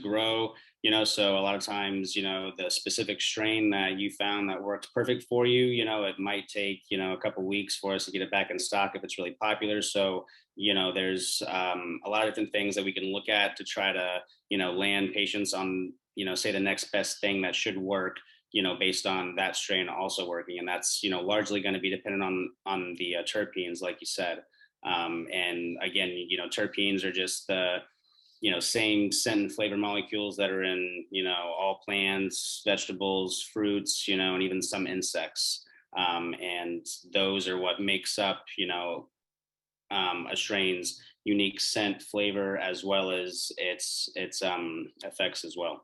grow. You know, so a lot of times, you know, the specific strain that you found that worked perfect for you, you know, it might take, you know, a couple of weeks for us to get it back in stock if it's really popular. So, you know, there's a lot of different things that we can look at to try to, you know, land patients on, you know, say the next best thing that should work, you know, based on that strain also working. And that's, you know, largely going to be dependent on the terpenes, like you said. And again, you know, terpenes are just the, you know, same scent and flavor molecules that are in, you know, all plants, vegetables, fruits, you know, and even some insects. And those are what makes up, you know, a strain's unique scent, flavor, as well as its effects as well.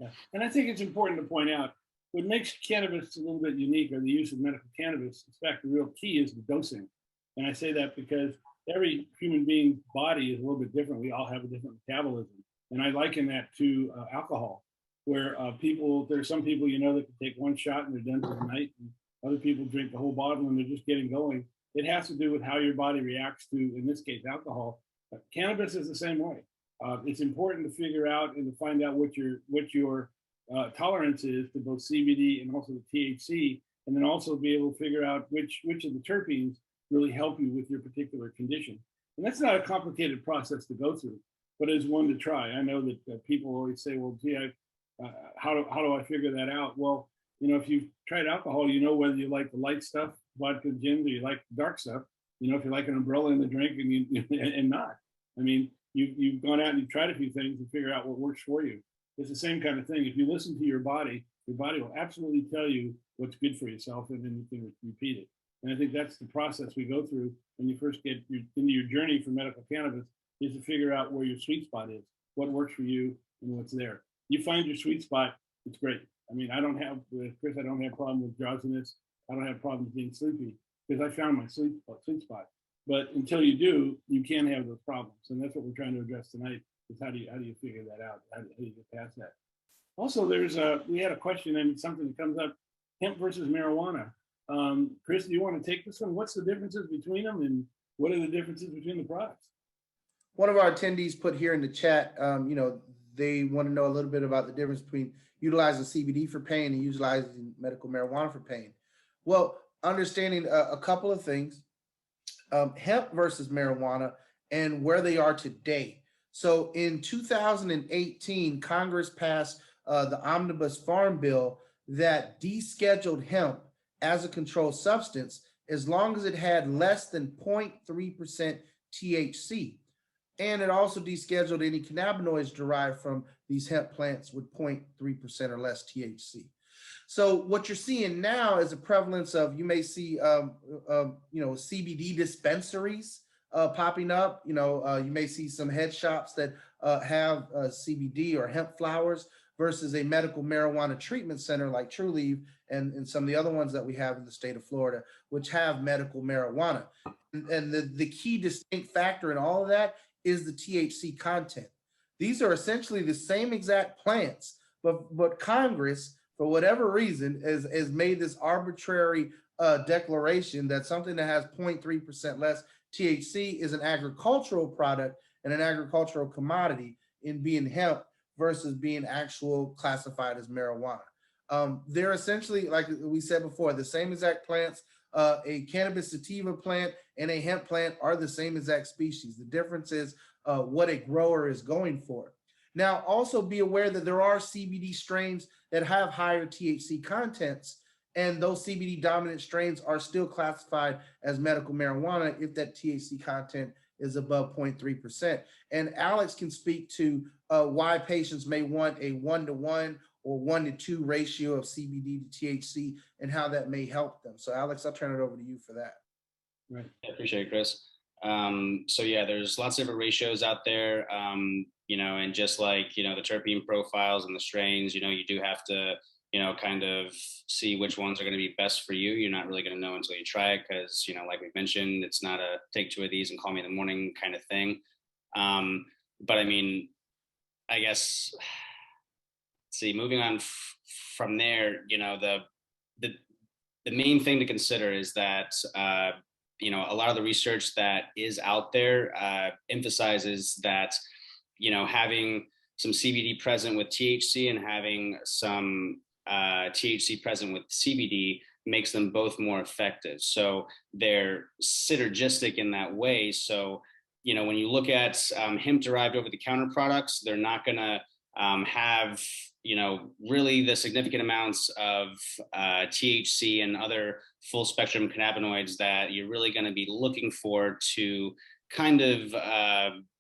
Yeah. And I think it's important to point out, what makes cannabis a little bit unique, or the use of medical cannabis, in fact, the real key is the dosing. And I say that because every human being's body is a little bit different. We all have a different metabolism. And I liken that to alcohol, where there's some people, you know, that can take one shot and they're done for the night. And other people drink the whole bottle and they're just getting going. It has to do with how your body reacts to, in this case, alcohol. But cannabis is the same way. It's important to figure out and to find out what your tolerance is to both CBD and also the THC, and then also be able to figure out which of the terpenes really help you with your particular condition. And that's not a complicated process to go through, but it's one to try. I know that people always say, well, gee, how do I figure that out? Well, you know, if you've tried alcohol, you know whether you like the light stuff, vodka, gin, or you like the dark stuff. You know, if you like an umbrella in the drink and not. I mean, you've gone out and you've tried a few things and figure out what works for you. It's the same kind of thing. If you listen to your body will absolutely tell you what's good for yourself, and then you can repeat it. And I think that's the process we go through when you first get into your journey for medical cannabis, is to figure out where your sweet spot is, what works for you and what's there. You find your sweet spot, it's great. I mean, I don't have problem with drowsiness. I don't have problems being sleepy because I found my sweet spot. But until you do, you can have those problems. And that's what we're trying to address tonight, is how do you figure that out? How do you get past that? Also, we had a question, and something that comes up, hemp versus marijuana. Chris, do you want to take this one? What's the differences between them, and what are the differences between the products? One of our attendees put here in the chat, you know, they want to know a little bit about the difference between utilizing CBD for pain and utilizing medical marijuana for pain. Well, understanding a couple of things, hemp versus marijuana and where they are today. So in 2018, Congress passed the Omnibus Farm Bill that descheduled hemp as a controlled substance as long as it had less than 0.3% THC. And it also descheduled any cannabinoids derived from these hemp plants with 0.3% or less THC. So what you're seeing now is a prevalence of, you may see, CBD dispensaries popping up. You know, you may see some head shops that have CBD or hemp flowers versus a medical marijuana treatment center like Trulieve and some of the other ones that we have in the state of Florida, which have medical marijuana. And the key distinct factor in all of that is the THC content. These are essentially the same exact plants, but Congress, for whatever reason, has made this arbitrary declaration that something that has 0.3% less THC is an agricultural product and an agricultural commodity in being hemp versus being actual classified as marijuana. They're essentially, like we said before, the same exact plants. A cannabis sativa plant and a hemp plant are the same exact species. The difference is what a grower is going for. Now, also be aware that there are CBD strains that have higher THC contents, And those CBD dominant strains are still classified as medical marijuana if that THC content is above 0.3%. And Alex can speak to why patients may want a 1-to-1 or 1-to-2 ratio of CBD to THC and how that may help them. So Alex, I'll turn it over to you for that. Right. I appreciate it, Chris. So yeah, there's lots of different ratios out there, and just like, the terpene profiles and the strains, you do have to, kind of see which ones are going to be best for you. You're not really going to know until you try it because, like we mentioned, it's not a take 2 of these and call me in the morning kind of thing. But I mean, I guess, see, moving on from there, the main thing to consider is that, a lot of the research that is out there emphasizes that, having some CBD present with THC and having some THC present with CBD makes them both more effective. So they're synergistic in that way. So, when you look at hemp-derived over-the-counter products, they're not going to have, really the significant amounts of THC and other full spectrum cannabinoids that you're really going to be looking for to kind of,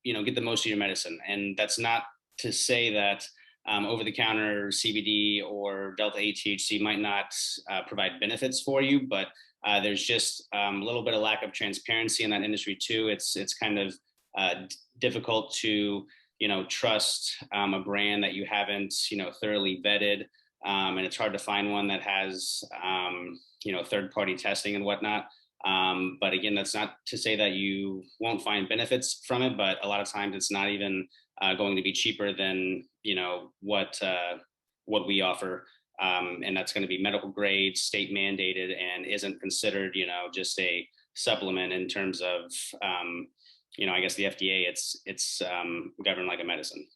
get the most of your medicine. And that's not to say that over-the-counter CBD or Delta 8 THC might not provide benefits for you, but there's just a little bit of lack of transparency in that industry too. It's kind of difficult to, trust a brand that you haven't, thoroughly vetted. And it's hard to find one that has, third-party testing and whatnot. But again, that's not to say that you won't find benefits from it, but a lot of times it's not even going to be cheaper than, what we offer. And that's going to be medical grade, state mandated, and isn't considered, just a supplement in terms of, I guess the FDA, it's governed like a medicine.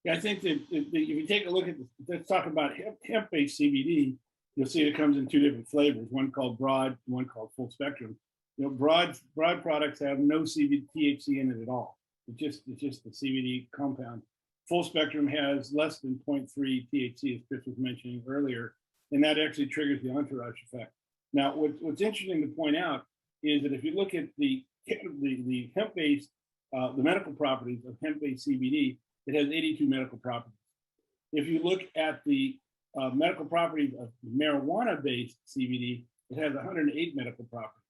Yeah, I think that if you take a look at, let's talk about hemp-based CBD, you'll see it comes in 2 different flavors, one called broad, one called full spectrum. Broad products have no THC in it at all. It's just the CBD compound. Full spectrum has less than 0.3 THC, as Chris was mentioning earlier, and that actually triggers the entourage effect. Now, what's interesting to point out is that if you look at the hemp-based, the medical properties of hemp-based CBD, it has 82 medical properties. If you look at the medical properties of marijuana-based CBD, it has 108 medical properties.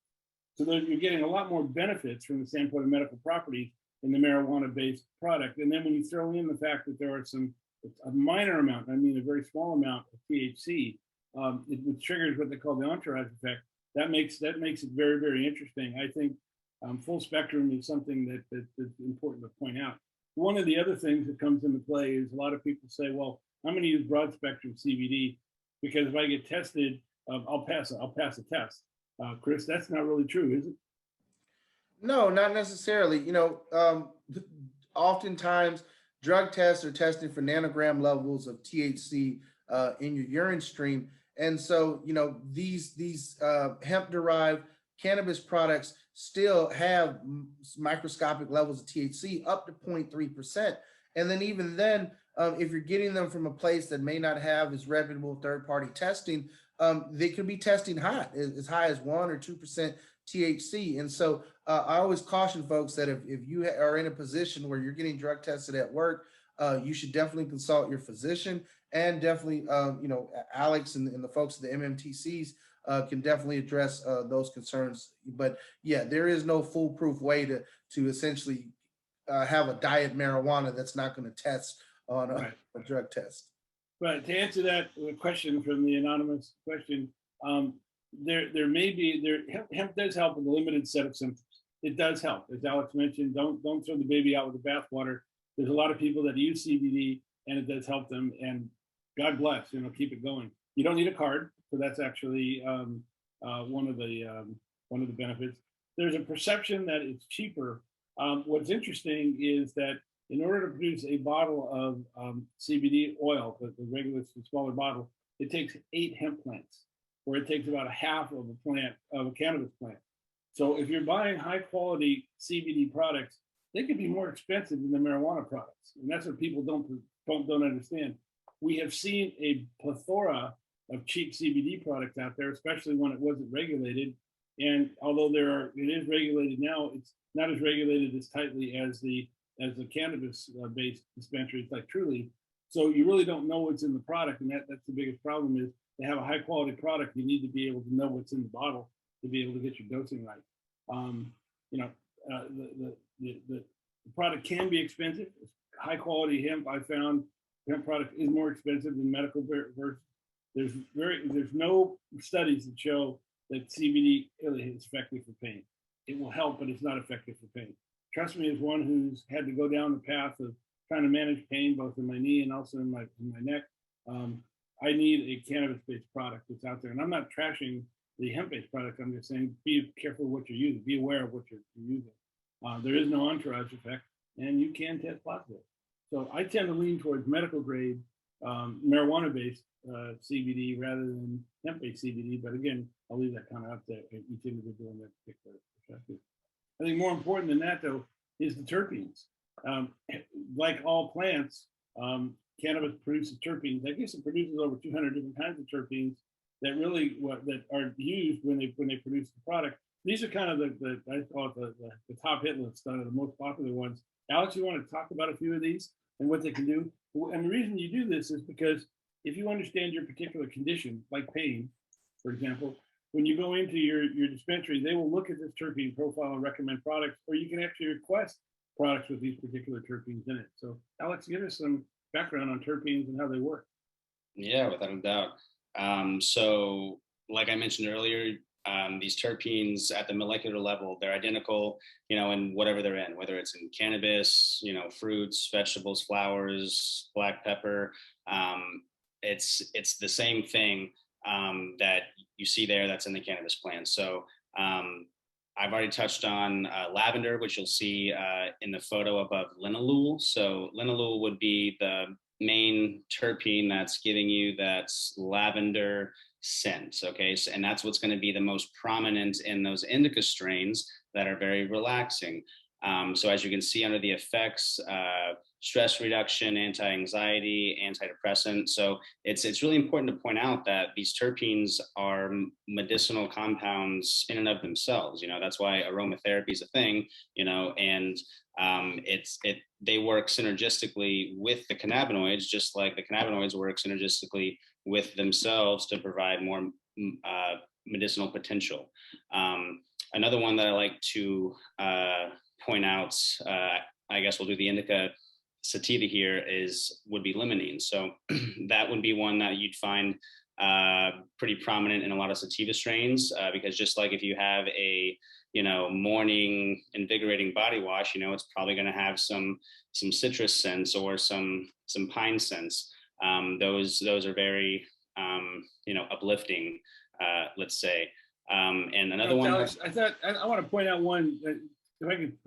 So you're getting a lot more benefits from the standpoint of medical properties in the marijuana-based product. And then when you throw in the fact that there are a minor amount, I mean a very small amount of THC, it triggers what they call the entourage effect. That makes it very, very interesting. I think full spectrum is something that's important to point out. One of the other things that comes into play is a lot of people say, well, I'm going to use broad spectrum CBD because if I get tested, I'll pass a test. Chris, that's not really true, is it? No, not necessarily. Oftentimes drug tests are testing for nanogram levels of THC in your urine stream. And so, these hemp-derived cannabis products still have microscopic levels of THC up to 0.3%. And then even then, if you're getting them from a place that may not have as reputable third-party testing, they could be testing hot, as high as 1 or 2% THC. And so I always caution folks that if you are in a position where you're getting drug tested at work, you should definitely consult your physician, and definitely, Alex and the folks at the MMTCs can definitely address those concerns. But yeah, there is no foolproof way to essentially have a diet marijuana that's not going to test on a drug test. But to answer that question from the anonymous question, there may be hemp does help with a limited set of symptoms. It does help, as Alex mentioned. Don't throw the baby out with the bathwater. There's a lot of people that use CBD, and it does help them. And God bless, keep it going. You don't need a card, so that's actually one of the benefits. There's a perception that it's cheaper. What's interesting is that in order to produce a bottle of CBD oil, the regular smaller bottle, it takes 8 hemp plants, or it takes about a half of a cannabis plant. So if you're buying high quality CBD products, they could be more expensive than the marijuana products, and that's what people don't understand. We have seen a plethora of cheap CBD products out there, especially when it wasn't regulated. And although it is regulated now, it's not as regulated as tightly as the cannabis based dispensaries like Trulieve. So you really don't know what's in the product, and that's the biggest problem. Is to have a high quality product, you need to be able to know what's in the bottle to be able to get your dosing right. The product can be expensive. High quality hemp, I found hemp product is more expensive than medical versus. There's no studies that show that CBD really is effective for pain. It will help, but it's not effective for pain. Trust me, as one who's had to go down the path of trying to manage pain both in my knee and also in my neck. I need a cannabis-based product that's out there, and I'm not trashing the hemp-based product. I'm just saying, be careful what you're using. Be aware of what you're using. There is no entourage effect, and you can test positive. So I tend to lean towards medical grade marijuana-based CBD rather than hemp-based CBD. But again, I'll leave that kind of up to each individual in that particular perspective. I think more important than that, though, is the terpenes. Like all plants, cannabis produces terpenes. I guess it produces over 200 different kinds of terpenes that really that are used when they produce the product. These are kind of the I call it the top hit list, the most popular ones. Alex, you want to talk about a few of these and what they can do? And the reason you do this is because if you understand your particular condition, like pain, for example, when you go into your dispensary, they will look at this terpene profile and recommend products, or you can actually request products with these particular terpenes in it. So Alex, give us some background on terpenes and how they work. Yeah, without a doubt. So like I mentioned earlier, these terpenes at the molecular level, they're identical, in whatever they're in, whether it's in cannabis, fruits, vegetables, flowers, black pepper. It's the same thing that you see there that's in the cannabis plant. So I've already touched on lavender, which you'll see in the photo above linalool. So linalool would be the main terpene that's giving you that lavender scent. Okay, so, and that's what's going to be the most prominent in those indica strains that are very relaxing. So as you can see under the effects, stress reduction, anti-anxiety, antidepressant. So it's really important to point out that these terpenes are medicinal compounds in and of themselves. That's why aromatherapy is a thing. And they work synergistically with the cannabinoids, just like the cannabinoids work synergistically with themselves to provide more medicinal potential. Another one that I like to point out, I guess we'll do the indica sativa here, would be limonene. So that would be one that you'd find pretty prominent in a lot of sativa strains, because just like if you have a morning invigorating body wash, it's probably going to have some citrus scents or some pine scents. Those are very uplifting, let's say. And another one, Alex, I want to point out one that if I could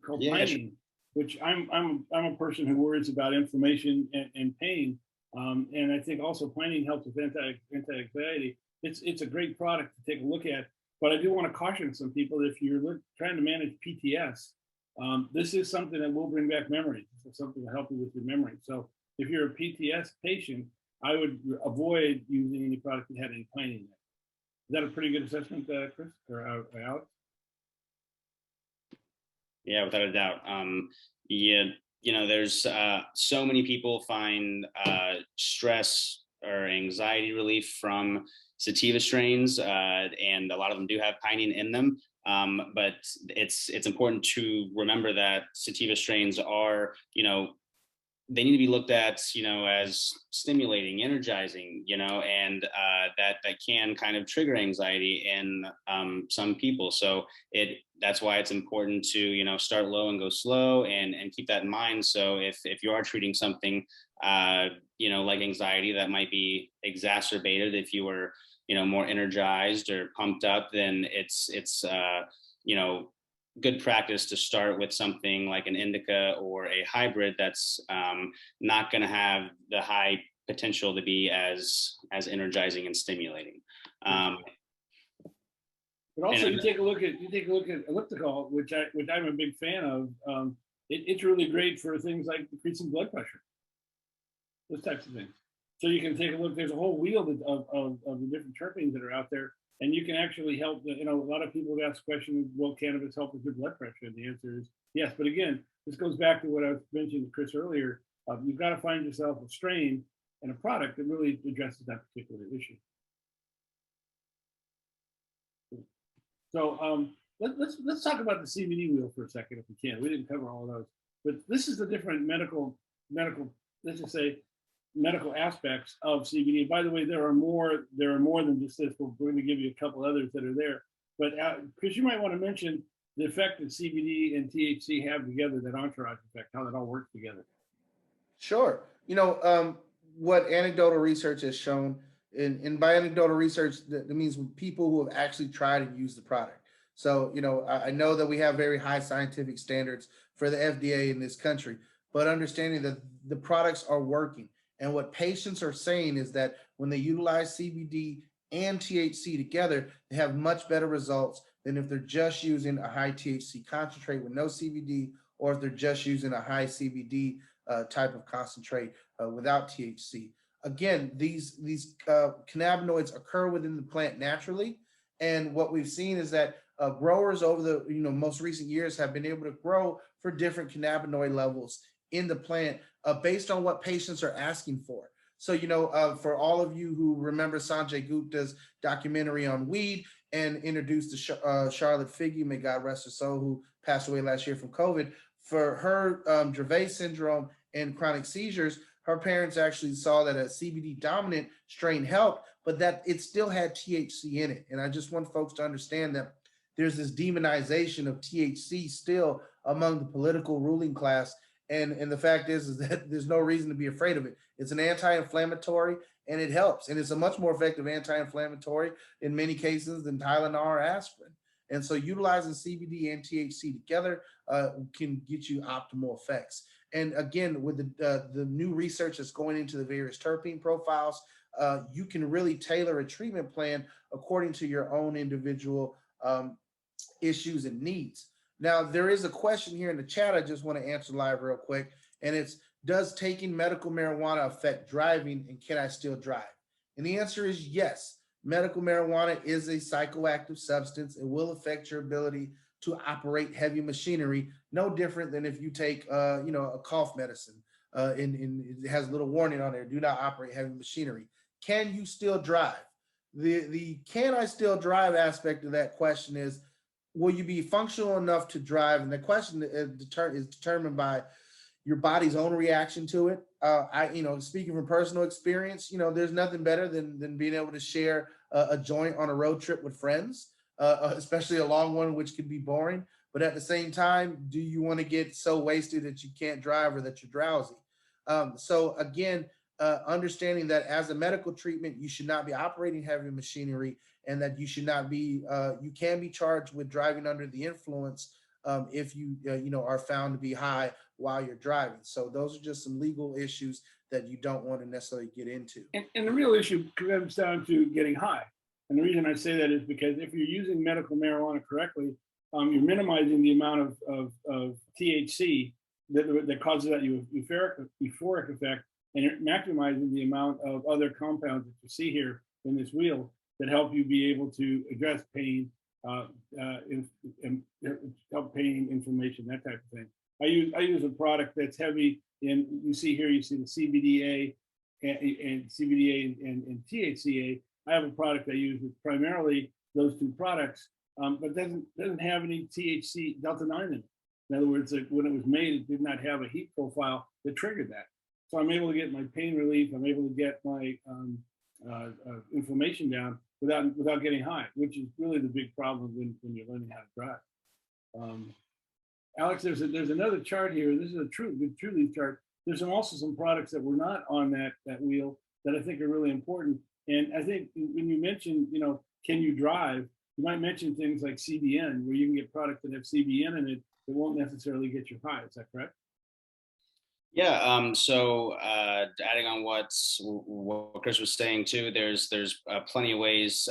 called pining, which I'm a person who worries about inflammation and pain, and I think also pining helps with anti-anxiety. It's a great product to take a look at, but I do want to caution some people, if you're trying to manage PTS, this is something that will bring back memories. This is something to help you with your memory. So if you're a PTS patient, I would avoid using any product that had any pining in it. Is that a pretty good assessment, Chris or Alex? Yeah, without a doubt. There's so many people find stress or anxiety relief from sativa strains, and a lot of them do have pinene in them. But it's important to remember that sativa strains are, they need to be looked at, as stimulating, energizing, and that can kind of trigger anxiety in some people. So that's why it's important to, start low and go slow and keep that in mind. So if you are treating something, like anxiety that might be exacerbated, if you were, more energized or pumped up, then it's good practice to start with something like an indica or a hybrid that's not going to have the high potential to be as energizing and stimulating. But also, you take a look at elliptical, which I'm a big fan of. It's really great for things like decreasing blood pressure, those types of things. So you can take a look. There's a whole wheel of the different terpenes that are out there, and you can actually help. You know, a lot of people have asked the question, will cannabis help with your blood pressure? And the answer is yes. But again, this goes back to what I was mentioning to Chris earlier. You've got to find yourself a strain and a product that really addresses that particular issue. So let's talk about the CBD wheel for a second, if we can. We didn't cover all of those, but this is the different medical, let's just say, medical aspects of CBD. And by the way, there are more than just this. We're going to give you a couple others that are there. But Chris, you might want to mention the effect that CBD and THC have together, that entourage effect, how that all works together. Sure. You know, what anecdotal research has shown, and by anecdotal research, that means people who have actually tried and used the product. So, you know, I know that we have very high scientific standards for the FDA in this country, but understanding that the products are working. And what patients are saying is that when they utilize CBD and THC together, they have much better results than if they're just using a high THC concentrate with no CBD, or if they're just using a high CBD type of concentrate without THC. Again, these cannabinoids occur within the plant naturally. And what we've seen is that growers over the most recent years have been able to grow for different cannabinoid levels in the plant based on what patients are asking for. So, for all of you who remember Sanjay Gupta's documentary on weed and introduced to Charlotte Figge, may God rest her soul, who passed away last year from COVID, for her Dravet syndrome and chronic seizures, her parents actually saw that a CBD dominant strain helped, but that it still had THC in it. And I just want folks to understand that there's this demonization of THC still among the political ruling class. And the fact is that there's no reason to be afraid of it. It's an anti-inflammatory and it helps. And it's a much more effective anti-inflammatory in many cases than Tylenol or aspirin. And so utilizing CBD and THC together can get you optimal effects. And again, with the new research that's going into the various terpene profiles, you can really tailor a treatment plan according to your own individual issues and needs. Now, there is a question here in the chat I just want to answer live real quick, and it's, does taking medical marijuana affect driving, and can I still drive? And the answer is yes. Medical marijuana is a psychoactive substance. It will affect your ability to operate heavy machinery, no different than if you take, a cough medicine, and it has a little warning on there, do not operate heavy machinery. Can you still drive? The can I still drive aspect of that question is, will you be functional enough to drive? And the question is determined by your body's own reaction to it. Speaking from personal experience, there's nothing better than being able to share a joint on a road trip with friends, especially a long one, which can be boring. But at the same time, do you want to get so wasted that you can't drive or that you're drowsy? So again, understanding that as a medical treatment, you should not be operating heavy machinery, and that you should not be, you can be charged with driving under the influence if you, are found to be high while you're driving. So those are just some legal issues that you don't want to necessarily get into. And the real issue comes down to getting high. And the reason I say that is because if you're using medical marijuana correctly, you're minimizing the amount of THC that causes that euphoric effect, and you're maximizing the amount of other compounds that you see here in this wheel that help you be able to address pain, help pain, inflammation, that type of thing. I use a product that's heavy in, you see here, you see the CBDA and CBDA and THCA. I have a product I use with primarily those two products, but doesn't have any THC delta 9 in it. In other words, when it was made, it did not have a heat profile that triggered that. So I'm able to get my pain relief. I'm able to get my inflammation down without getting high, which is really the big problem when you're learning how to drive. Alex, there's another chart here. This is a Trulieve chart. There's also some products that were not on that wheel that I think are really important. And I think when you mention, can you drive, you might mention things like CBN, where you can get products that have CBN in it that won't necessarily get you high. Is that correct? Yeah. So adding on what Chris was saying too, there's plenty of ways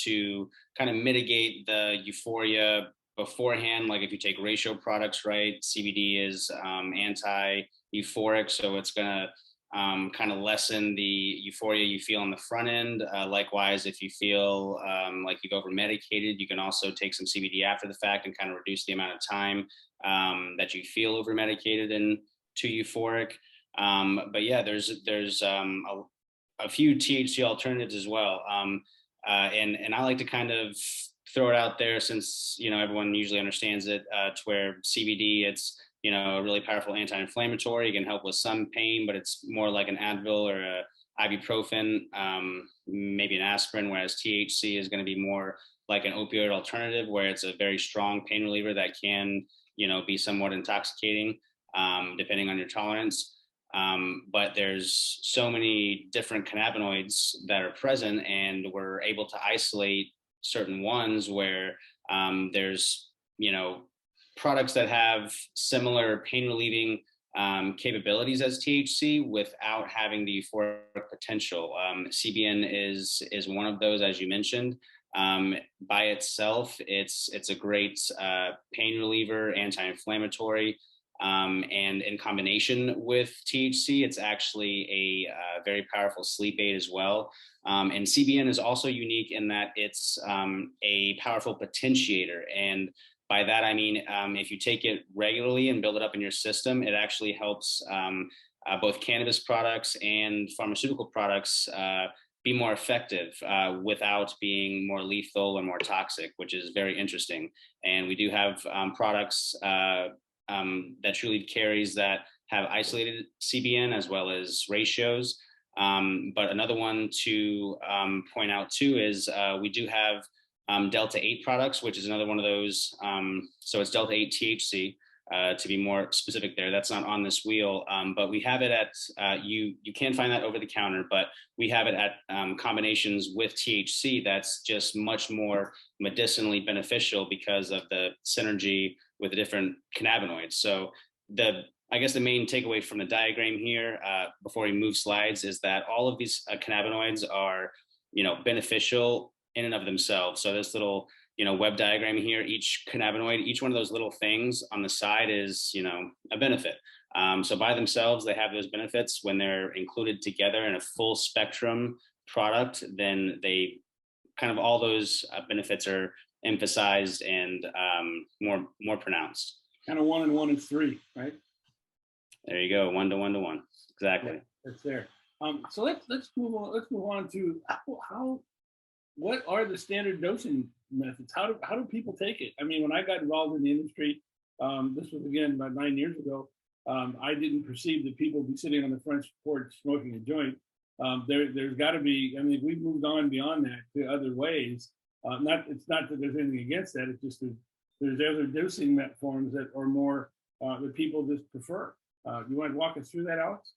to kind of mitigate the euphoria beforehand. Like if you take ratio products, right? CBD is anti-euphoric, so it's gonna kind of lessen the euphoria you feel on the front end. Likewise, if you feel like you've over medicated, you can also take some CBD after the fact and kind of reduce the amount of time that you feel over medicated and too euphoric. But yeah, there's a few THC alternatives as well. And I like to kind of throw it out there, since, you know, everyone usually understands it, to where CBD, it's, you know, a really powerful anti-inflammatory. It can help with some pain, but it's more like an Advil or a ibuprofen, maybe an aspirin, whereas THC is going to be more like an opioid alternative, where it's a very strong pain reliever that can, you know, be somewhat intoxicating, depending on your tolerance. But there's so many different cannabinoids that are present, and we're able to isolate certain ones where there's, you know, products that have similar pain relieving capabilities as THC without having the euphoric potential. CBN is one of those, as you mentioned. By itself, it's a great pain reliever, anti-inflammatory. And in combination with THC, it's actually a very powerful sleep aid as well. And CBN is also unique in that it's a powerful potentiator. And by that, I mean, if you take it regularly and build it up in your system, it actually helps both cannabis products and pharmaceutical products be more effective without being more lethal or more toxic, which is very interesting. And we do have products that Trulieve carries that have isolated CBN as well as ratios. But another one to point out too is we do have Delta 8 products, which is another one of those. So it's Delta 8 THC, to be more specific there. That's not on this wheel, but we have it at, you can find that over the counter, but we have it at combinations with THC that's just much more medicinally beneficial because of the synergy with the different cannabinoids. So I guess the main takeaway from the diagram here, before we move slides, is that all of these cannabinoids are, you know, beneficial in and of themselves. So this little, you know, web diagram here, each cannabinoid, each one of those little things on the side is, you know, a benefit. So by themselves, they have those benefits. When they're included together in a full spectrum product, then they kind of, all those benefits are emphasized and more pronounced. Kind of 1 and 1 is 3, right? There you go, 1 to 1 to 1. Exactly. Yeah, that's there. So let's move on. Let's move on to what are the standard dosing methods? How do people take it? I mean, when I got involved in the industry, this was again about 9 years ago. I didn't perceive that people would be sitting on the front porch smoking a joint. There's got to be. I mean, we've moved on beyond that to other ways. It's not that there's anything against that. It's just that there's other dosing forms that are more that people just prefer. You want to walk us through that, Alex?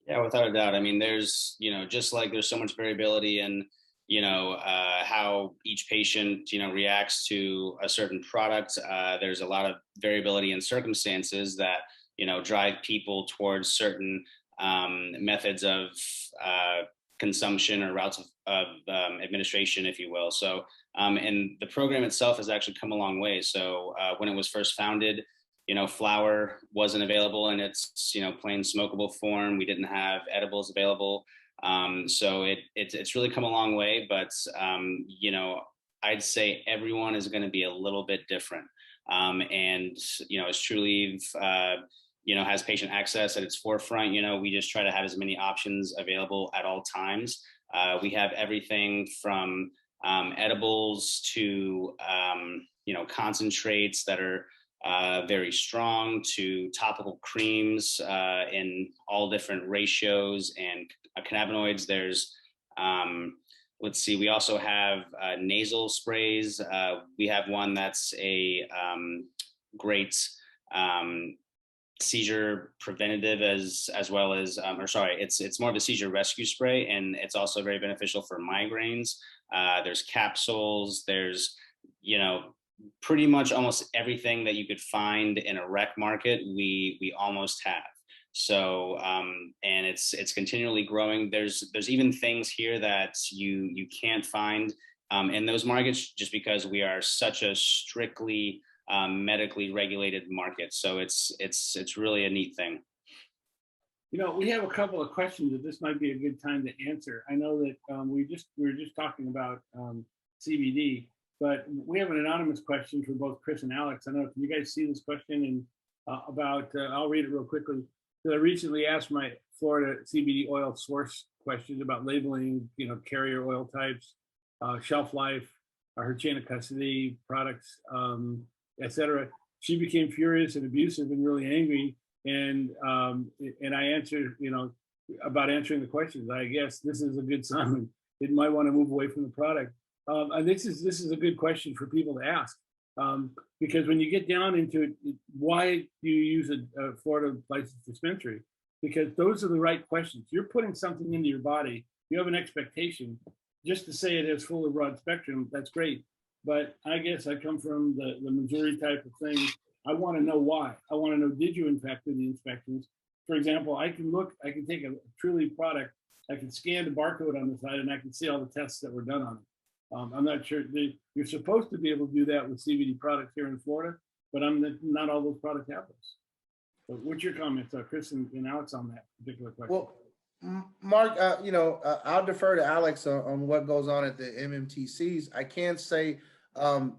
Yeah, without a doubt. I mean, there's, you know, just like there's so much variability in, you know, how each patient, you know, reacts to a certain product. There's a lot of variability in circumstances that, you know, drive people towards certain methods of consumption or routes of administration, if you will. So, and the program itself has actually come a long way. So when it was first founded, you know, flower wasn't available in its, you know, plain smokable form. We didn't have edibles available. So it's really come a long way, but, you know, I'd say everyone is going to be a little bit different. And, you know, as Trulieve, you know, has patient access at its forefront, you know, we just try to have as many options available at all times. We have everything from edibles to, you know, concentrates that are very strong, to topical creams in all different ratios and cannabinoids. There's, let's see, we also have nasal sprays. We have one that's a great seizure preventative as well as, or sorry, it's more of a seizure rescue spray, and it's also very beneficial for migraines. There's capsules, there's, you know, pretty much almost everything that you could find in a rec market, we almost have. So, and it's continually growing. There's even things here that you can't find in those markets, just because we are such a strictly medically regulated market. So it's really a neat thing. We have a couple of questions that this might be a good time to answer. I know that we were just talking about CBD, but we have an anonymous question for both Chris and Alex. I don't know if you guys see this question and I'll read it real quickly. So I recently asked my Florida CBD oil source questions about labeling, carrier oil types, shelf life, her chain of custody, products, etc. She became furious and abusive and really angry. And I answered, about answering the questions. I guess this is a good sign. It might want to move away from the product. And this is a good question for people to ask, because when you get down into it, why do you use a Florida licensed dispensary? Because those are the right questions. You're putting something into your body. You have an expectation. Just to say it has full of broad spectrum, that's great. But I guess I come from the Missouri type of thing. I want to know why. I want to know, did you in fact do the inspections? For example, I can take a Trulieve product, I can scan the barcode on the side and I can see all the tests that were done on it. I'm not sure, you're supposed to be able to do that with CBD products here in Florida, but not all those products have those. So what's your comments, Chris and Alex, on that particular question? Well, Mark, I'll defer to Alex on what goes on at the MMTCs. I can say,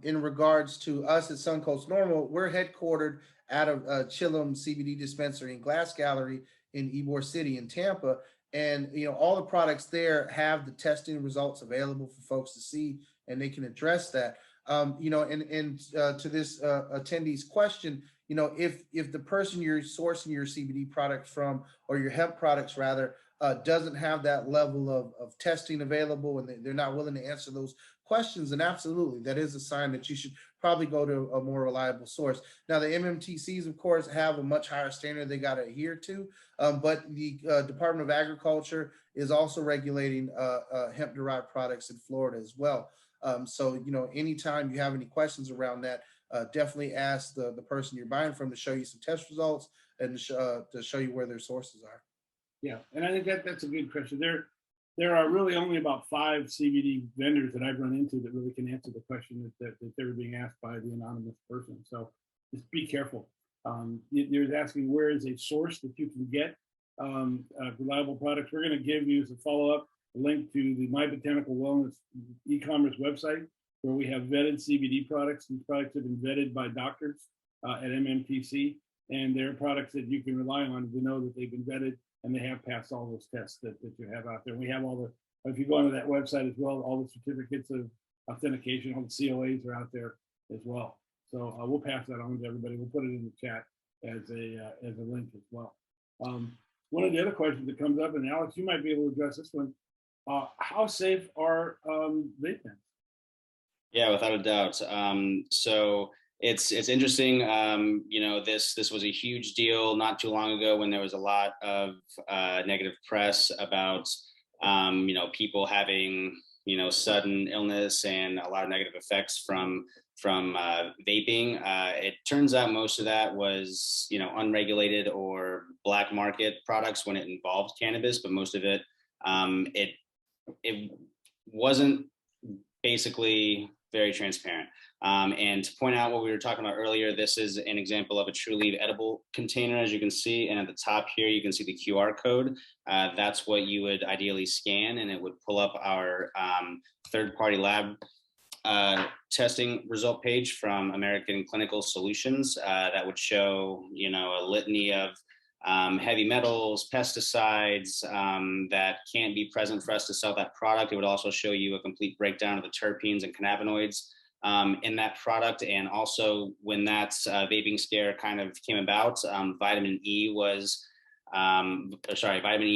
in regards to us at Suncoast NORML, we're headquartered out of Chillum CBD dispensary and Glass Gallery in Ybor City in Tampa. And, all the products there have the testing results available for folks to see, and they can address that. And to this attendee's question, if the person you're sourcing your CBD products from, or your hemp products rather, doesn't have that level of testing available and they're not willing to answer those questions, then absolutely, that is a sign that you should probably go to a more reliable source. Now, the MMTCs, of course, have a much higher standard they got to adhere to, but the Department of Agriculture is also regulating hemp-derived products in Florida as well. So, anytime you have any questions around that, definitely ask the person you're buying from to show you some test results and to show you where their sources are. Yeah, and I think that's a good question. There are really only about 5 CBD vendors that I've run into that really can answer the question that they were being asked by the anonymous person. So just be careful. You're asking where is a source that you can get reliable products. We're going to give you as a follow-up a link to the My Botanical Wellness e-commerce website, where we have vetted CBD products. These products have been vetted by doctors at MMTC, and they're products that you can rely on to know that they've been vetted and they have passed all those tests that you have out there. We have if you go onto that website as well, all the certificates of authentication, all the COAs are out there as well. So we'll pass that on to everybody. We'll put it in the chat as a link as well. One of the other questions that comes up, and Alex, you might be able to address this one. How safe are vape pens? Yeah, without a doubt. So it's interesting. This was a huge deal not too long ago when there was a lot of negative press about people having sudden illness and a lot of negative effects from vaping. It turns out most of that was unregulated or black market products when it involved cannabis, but most of it it wasn't basically very transparent. And to point out what we were talking about earlier, this is an example of a Trulieve edible container, as you can see. And at the top here, you can see the QR code. That's what you would ideally scan, and it would pull up our third-party lab testing result page from American Clinical Solutions that would show, a litany of heavy metals, pesticides that can't be present for us to sell that product. It would also show you a complete breakdown of the terpenes and cannabinoids in that product. And also when that vaping scare kind of came about, vitamin E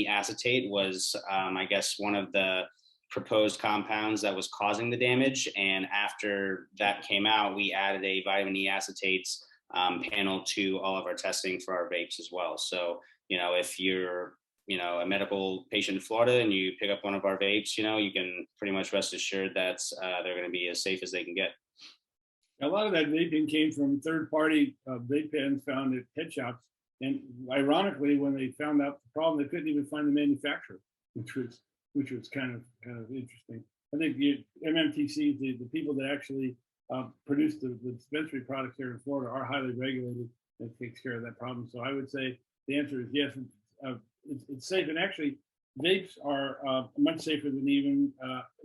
acetate was, I guess, one of the proposed compounds that was causing the damage. And after that came out, we added a vitamin E acetate panel to all of our testing for our vapes as well. So, if you're, a medical patient in Florida and you pick up one of our vapes, you can pretty much rest assured that they're going to be as safe as they can get. A lot of that vaping came from third-party vape pens found at pet shops. And ironically, when they found out the problem, they couldn't even find the manufacturer, which was kind of interesting. I think the MMTC, the people that actually produce the dispensary products here in Florida are highly regulated and takes care of that problem. So I would say the answer is yes. it's safe. And actually, vapes are much safer than even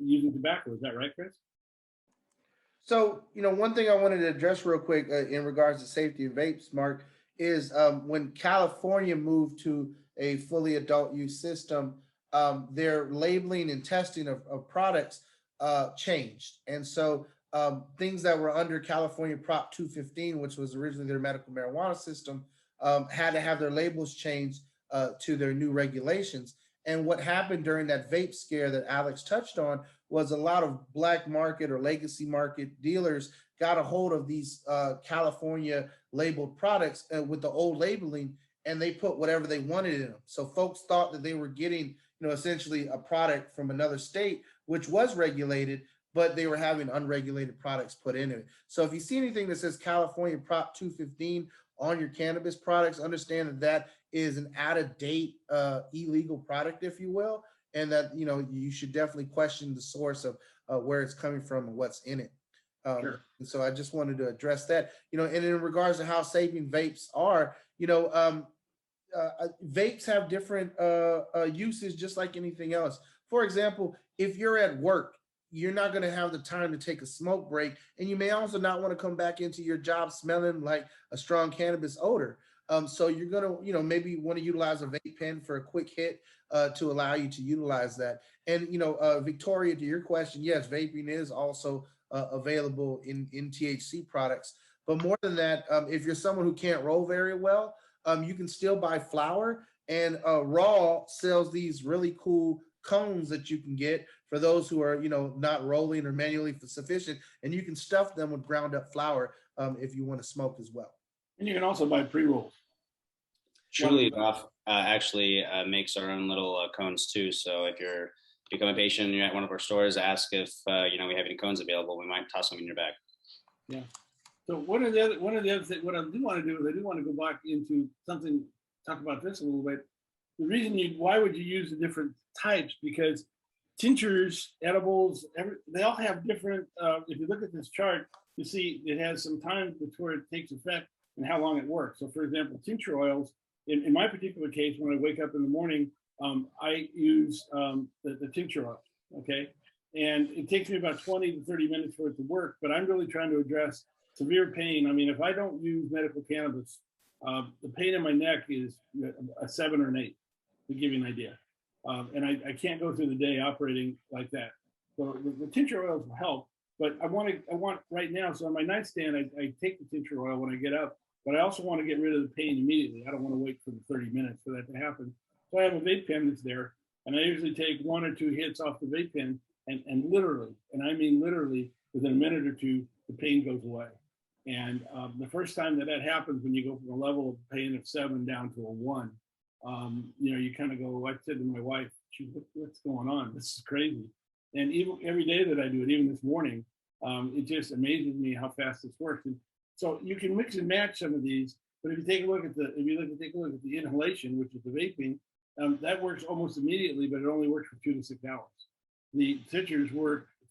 using tobacco. Is that right, Chris? So, one thing I wanted to address real quick in regards to safety of vapes, Mark, is when California moved to a fully adult use system, their labeling and testing of products changed. And so things that were under California Prop 215, which was originally their medical marijuana system, had to have their labels changed to their new regulations. And what happened during that vape scare that Alex touched on was a lot of black market or legacy market dealers got a hold of these California labeled products with the old labeling, and they put whatever they wanted in them. So folks thought that they were getting, essentially a product from another state, which was regulated, but they were having unregulated products put into it. So if you see anything that says California Prop 215 on your cannabis products, understand that that is an out-of-date illegal product, if you will, and that you should definitely question the source of where it's coming from and what's in it. Sure. And so I just wanted to address that. And in regards to how saving vapes are, vapes have different uses, just like anything else. For example, if you're at work, you're not going to have the time to take a smoke break, and you may also not want to come back into your job smelling like a strong cannabis odor. So you're going to, maybe want to utilize a vape pen for a quick hit to allow you to utilize that. And, Victoria, to your question, yes, vaping is also available in THC products. But more than that, if you're someone who can't roll very well, you can still buy flour, and Raw sells these really cool cones that you can get for those who are, not rolling or manually sufficient, and you can stuff them with ground up flour if you want to smoke as well. And you can also buy pre-rolls. Trulieve actually makes our own little cones too. So if you become a patient and you're at one of our stores, ask if we have any cones available. We might toss them in your bag. Yeah. So one of the other things, what I do want to do is I do want to go back into something, talk about this a little bit. The reason why would you use the different types? Because tinctures, edibles, they all have different, if you look at this chart, you see it has some time before it takes effect and how long it works. So for example, tincture oils, in my particular case, when I wake up in the morning, I use the tincture oil, okay? And it takes me about 20 to 30 minutes for it to work, but I'm really trying to address severe pain. I mean, if I don't use medical cannabis, the pain in my neck is a 7 or an 8, to give you an idea. And I can't go through the day operating like that. So the tincture oils will help, but I want right now, so on my nightstand, I take the tincture oil when I get up, but I also want to get rid of the pain immediately. I don't want to wait for the 30 minutes for that to happen. So I have a vape pen that's there, and I usually take 1 or 2 hits off the vape pen, and literally, and I mean literally, within a minute or two, the pain goes away. And the first time that happens, when you go from a level of pain of 7 down to a 1, you kind of go, I said to my wife, what's going on? This is crazy. And even every day that I do it, even this morning, it just amazes me how fast this works. And so you can mix and match some of these, but if you take a look at the inhalation, which is the vaping, that works almost immediately, but it only works for 2 to 6 hours. The tinctures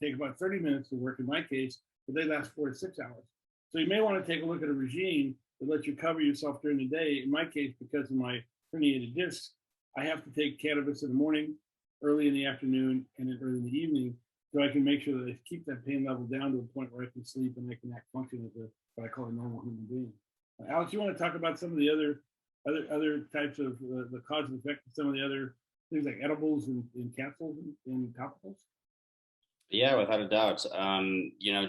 take about 30 minutes to work in my case, but they last 4 to 6 hours. So you may want to take a look at a regime that lets you cover yourself during the day. In my case, because of my herniated discs, I have to take cannabis in the morning, early in the afternoon, and then early in the evening, so I can make sure that I keep that pain level down to a point where I can sleep and I can act function as what I call a normal human being. Alex, you want to talk about some of the other types of the cause and effect of some of the other things like edibles and capsules and topicals? Yeah, without a doubt.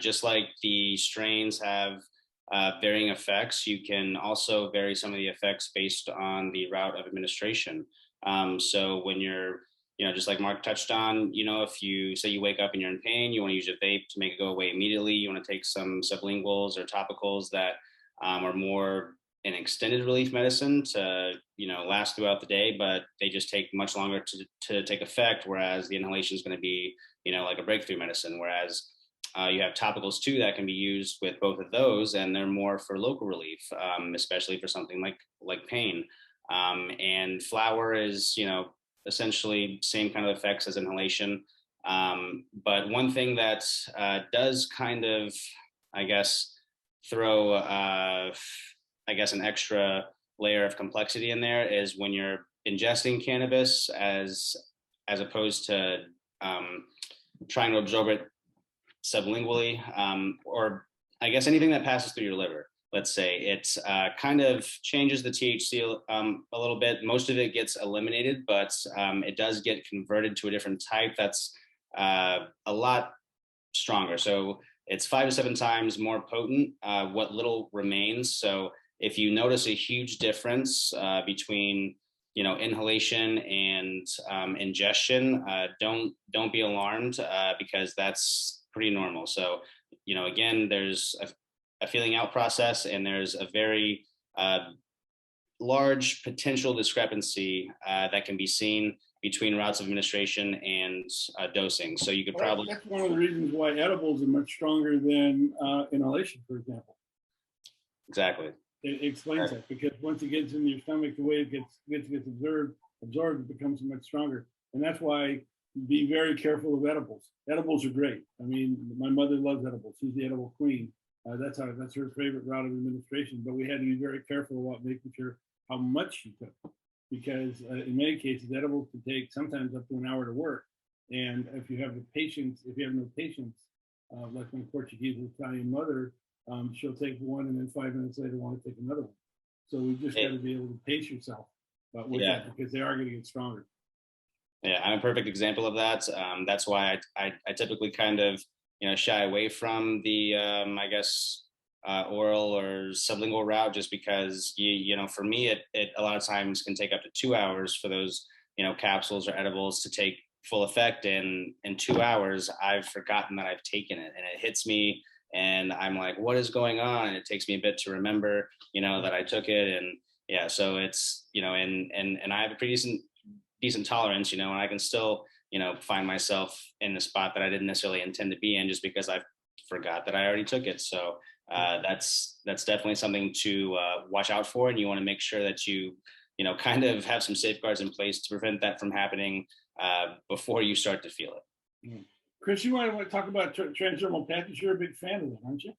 Just like the strains have varying effects, you can also vary some of the effects based on the route of administration. So when you're, just like Mark touched on, if you say you wake up and you're in pain, you want to use a vape to make it go away immediately. You want to take some sublinguals or topicals that are more an extended relief medicine to, last throughout the day, but they just take much longer to take effect. Whereas the inhalation is going to be, like a breakthrough medicine. Whereas you have topicals too that can be used with both of those, and they're more for local relief, especially for something like pain. And flower is, essentially same kind of effects as inhalation. But one thing that does kind of, I guess, throw, an extra layer of complexity in there is when you're ingesting cannabis as opposed to trying to absorb it sublingually, or I guess anything that passes through your liver. Let's say it kind of changes the THC a little bit. Most of it gets eliminated, but it does get converted to a different type that's a lot stronger. So it's 5 to 7 times more potent, what little remains. So if you notice a huge difference between, you know, inhalation and ingestion, don't be alarmed because that's pretty normal. So, you know, again, there's a feeling out process, and there's a very large potential discrepancy that can be seen between routes of administration and dosing. So you could probably— That's one of the reasons why edibles are much stronger than inhalation, for example. Exactly. It explains that, because once it gets in your stomach, the way it gets absorbed, it becomes much stronger. And that's why be very careful of edibles. Edibles are great. I mean, my mother loves edibles. She's the edible queen. That's her favorite route of administration. But we had to be very careful about making sure how much she took, because in many cases, edibles can take sometimes up to an hour to work. And if you have no patience, like my Portuguese or Italian mother, she'll take one and then 5 minutes later want to take another one. So we just got to be able to pace yourself with that, because they are going to get stronger. Yeah, I'm a perfect example of that. That's why I typically kind of, you know, shy away from the I guess oral or sublingual route, just because you know, for me it a lot of times can take up to 2 hours for those, you know, capsules or edibles to take full effect. And in 2 hours I've forgotten that I've taken it, and it hits me and I'm like, what is going on? And it takes me a bit to remember, you know, that I took it. And yeah, so it's, you know, and I have a pretty decent tolerance, you know, and I can still, you know, find myself in a spot that I didn't necessarily intend to be in, just because I forgot that I already took it. So that's definitely something to watch out for, and you want to make sure that you know, kind of have some safeguards in place to prevent that from happening before you start to feel it. Mm. Chris, you want to talk about transdermal patches? You're a big fan of them, aren't you?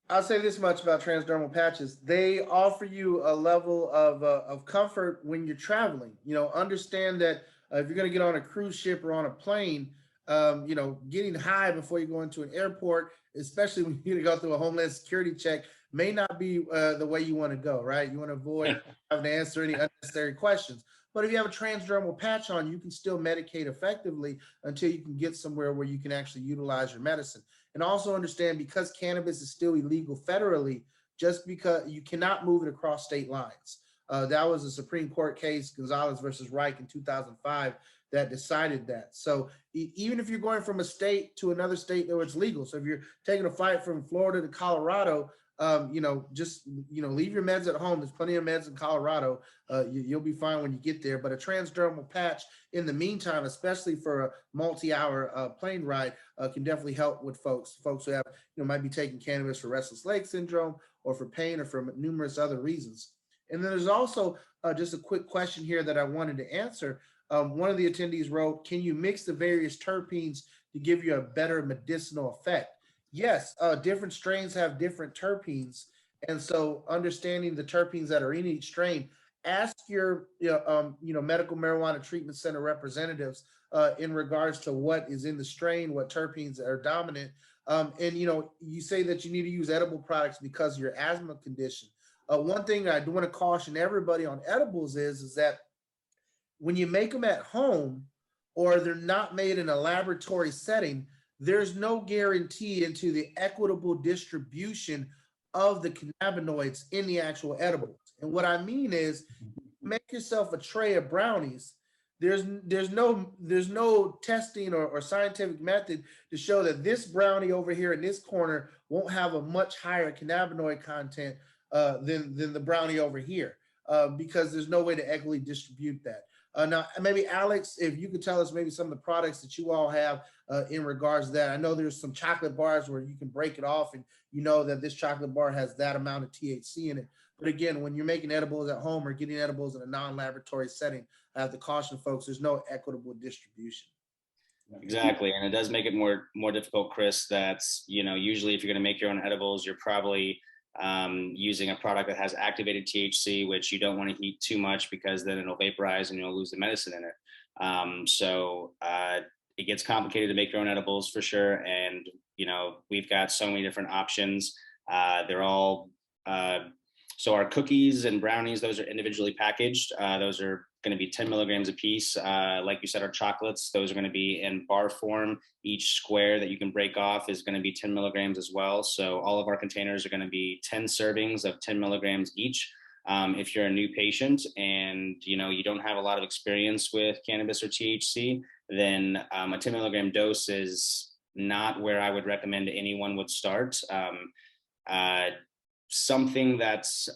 I'll say this much about transdermal patches. They offer you a level of comfort when you're traveling. You know, understand that if you're going to get on a cruise ship or on a plane, you know, getting high before you go into an airport, especially when you go through a Homeland Security check, may not be the way you want to go, right? You want to avoid having to answer any unnecessary questions. But if you have a transdermal patch on, you can still medicate effectively until you can get somewhere where you can actually utilize your medicine. And also understand, because cannabis is still illegal federally, just because you cannot move it across state lines. That was a Supreme Court case, Gonzalez versus Reich in 2005, that decided that. So even if you're going from a state to another state where it's legal, so if you're taking a flight from Florida to Colorado, you know, just, you know, leave your meds at home. There's plenty of meds in Colorado. You'll be fine when you get there. But a transdermal patch in the meantime, especially for a multi-hour plane ride, can definitely help with folks who have, you know, might be taking cannabis for restless leg syndrome or for pain or for numerous other reasons. And then there's also just a quick question here that I wanted to answer. One of the attendees wrote, can you mix the various terpenes to give you a better medicinal effect? Yes, different strains have different terpenes. And so understanding the terpenes that are in each strain, ask your medical marijuana treatment center representatives in regards to what is in the strain, what terpenes are dominant. And, you know, you say that you need to use edible products because of your asthma condition. One thing I do want to caution everybody on edibles is that when you make them at home, or they're not made in a laboratory setting, there's no guarantee into the equitable distribution of the cannabinoids in the actual edibles. And what I mean is, make yourself a tray of brownies. There's no testing or scientific method to show that this brownie over here in this corner won't have a much higher cannabinoid content than the brownie over here, because there's no way to equitably distribute that. Now, maybe Alex, if you could tell us maybe some of the products that you all have in regards to that. I know there's some chocolate bars where you can break it off and you know that this chocolate bar has that amount of THC in it. But again, when you're making edibles at home or getting edibles in a non-laboratory setting, I have to caution folks, there's no equitable distribution. Exactly. And it does make it more difficult, Chris. That's, you know, usually if you're going to make your own edibles, you're probably using a product that has activated THC, which you don't want to heat too much because then it'll vaporize and you'll lose the medicine in it. So it gets complicated to make your own edibles for sure. And, you know, we've got so many different options. They're all, so our cookies and brownies, those are individually packaged. Those are going to be 10 milligrams a piece. Like you said, our chocolates, those are going to be in bar form. Each square that you can break off is going to be 10 milligrams as well. So all of our containers are going to be 10 servings of 10 milligrams each. If you're a new patient and you know you don't have a lot of experience with cannabis or THC, then a 10 milligram dose is not where I would recommend anyone would start. Something that's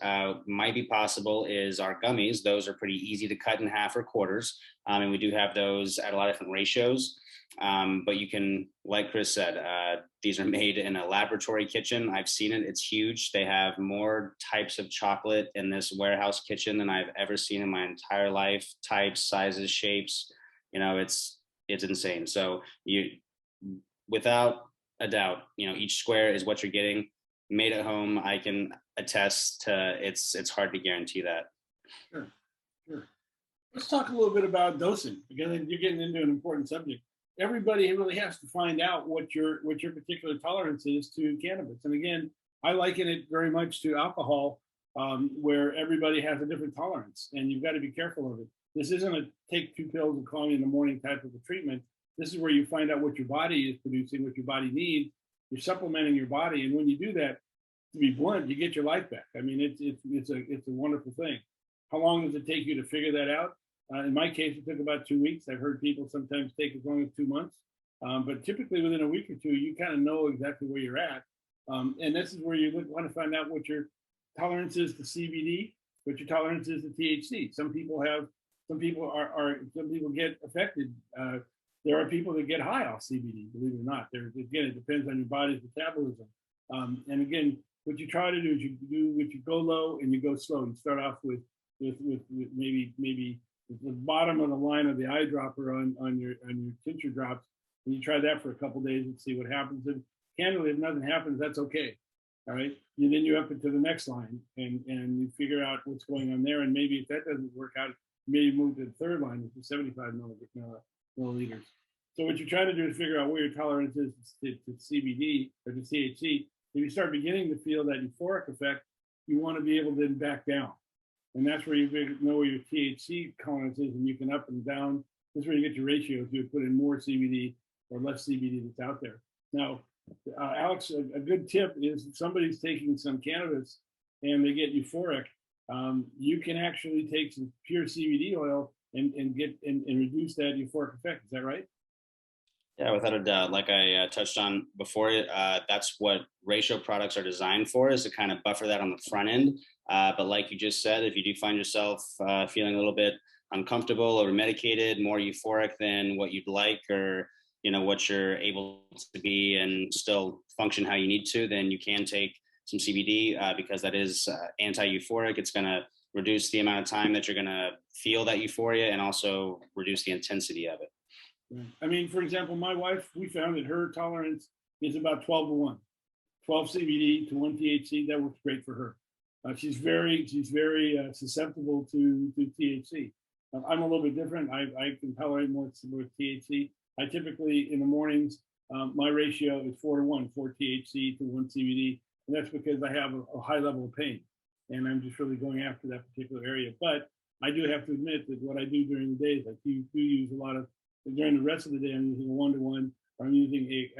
might be possible is our gummies. Those are pretty easy to cut in half or quarters. And we do have those at a lot of different ratios. But you can, like Chris said, these are made in a laboratory kitchen. I've seen it, it's huge. They have more types of chocolate in this warehouse kitchen than I've ever seen in my entire life. Types, sizes, shapes, you know, it's insane. So without a doubt, you know, each square is what you're getting. Made at home, I can attest to it's hard to guarantee that. Sure. Let's talk a little bit about dosing, because you're getting into an important subject. Everybody really has to find out what your particular tolerance is to cannabis. And again, I liken it very much to alcohol, where everybody has a different tolerance, and you've got to be careful of it. This isn't a take 2 pills and call me in the morning type of a treatment. This is where you find out what your body is producing, what your body needs. You're supplementing your body, and when you do that, to be blunt, you get your life back. I mean, it's a wonderful thing. How long does it take you to figure that out? In my case, it took about 2 weeks. I've heard people sometimes take as long as 2 months, but typically within a week or two, you kind of know exactly where you're at. And this is where you want to find out what your tolerance is to CBD, what your tolerance is to THC. Some people get affected. There are people that get high off CBD, believe it or not. Again, it depends on your body's metabolism. And again, what you try to do is you go low and you go slow. You start off with maybe the bottom of the line of the eyedropper on your tincture drops, and you try that for a couple of days and see what happens. And candidly, if nothing happens, that's okay. All right. And then you up it to the next line and you figure out what's going on there. And maybe if that doesn't work out, maybe move to the third line, which is 75 milliliters. So what you're trying to do is figure out where your tolerance is to CBD or to THC. If you start beginning to feel that euphoric effect, you want to be able to then back down. And that's where you know where your THC tolerance is, and you can up and down. That's where you get your ratios. You would put in more CBD or less CBD that's out there. Now, Alex, a good tip is if somebody's taking some cannabis and they get euphoric, you can actually take some pure CBD oil and reduce that euphoric effect. Is that right? Yeah, without a doubt. Like I touched on before, that's what ratio products are designed for, is to kind of buffer that on the front end. But like you just said, if you do find yourself feeling a little bit uncomfortable or medicated, more euphoric than what you'd like, or you know what you're able to be and still function how you need to, then you can take some CBD because that is anti-euphoric. It's going to reduce the amount of time that you're going to feel that euphoria and also reduce the intensity of it. I mean, for example, my wife, we found that her tolerance is about 12 to 1. 12 CBD to 1 THC, that works great for her. She's very susceptible to THC. I'm a little bit different. I can tolerate more THC. I typically, in the mornings, my ratio is 4 to 1, 4 THC to 1 CBD. And that's because I have a high level of pain. And I'm just really going after that particular area. But I do have to admit that what I do during the day is I do use a lot of, during the rest of the day, I'm using a 1-to-1, or I'm using a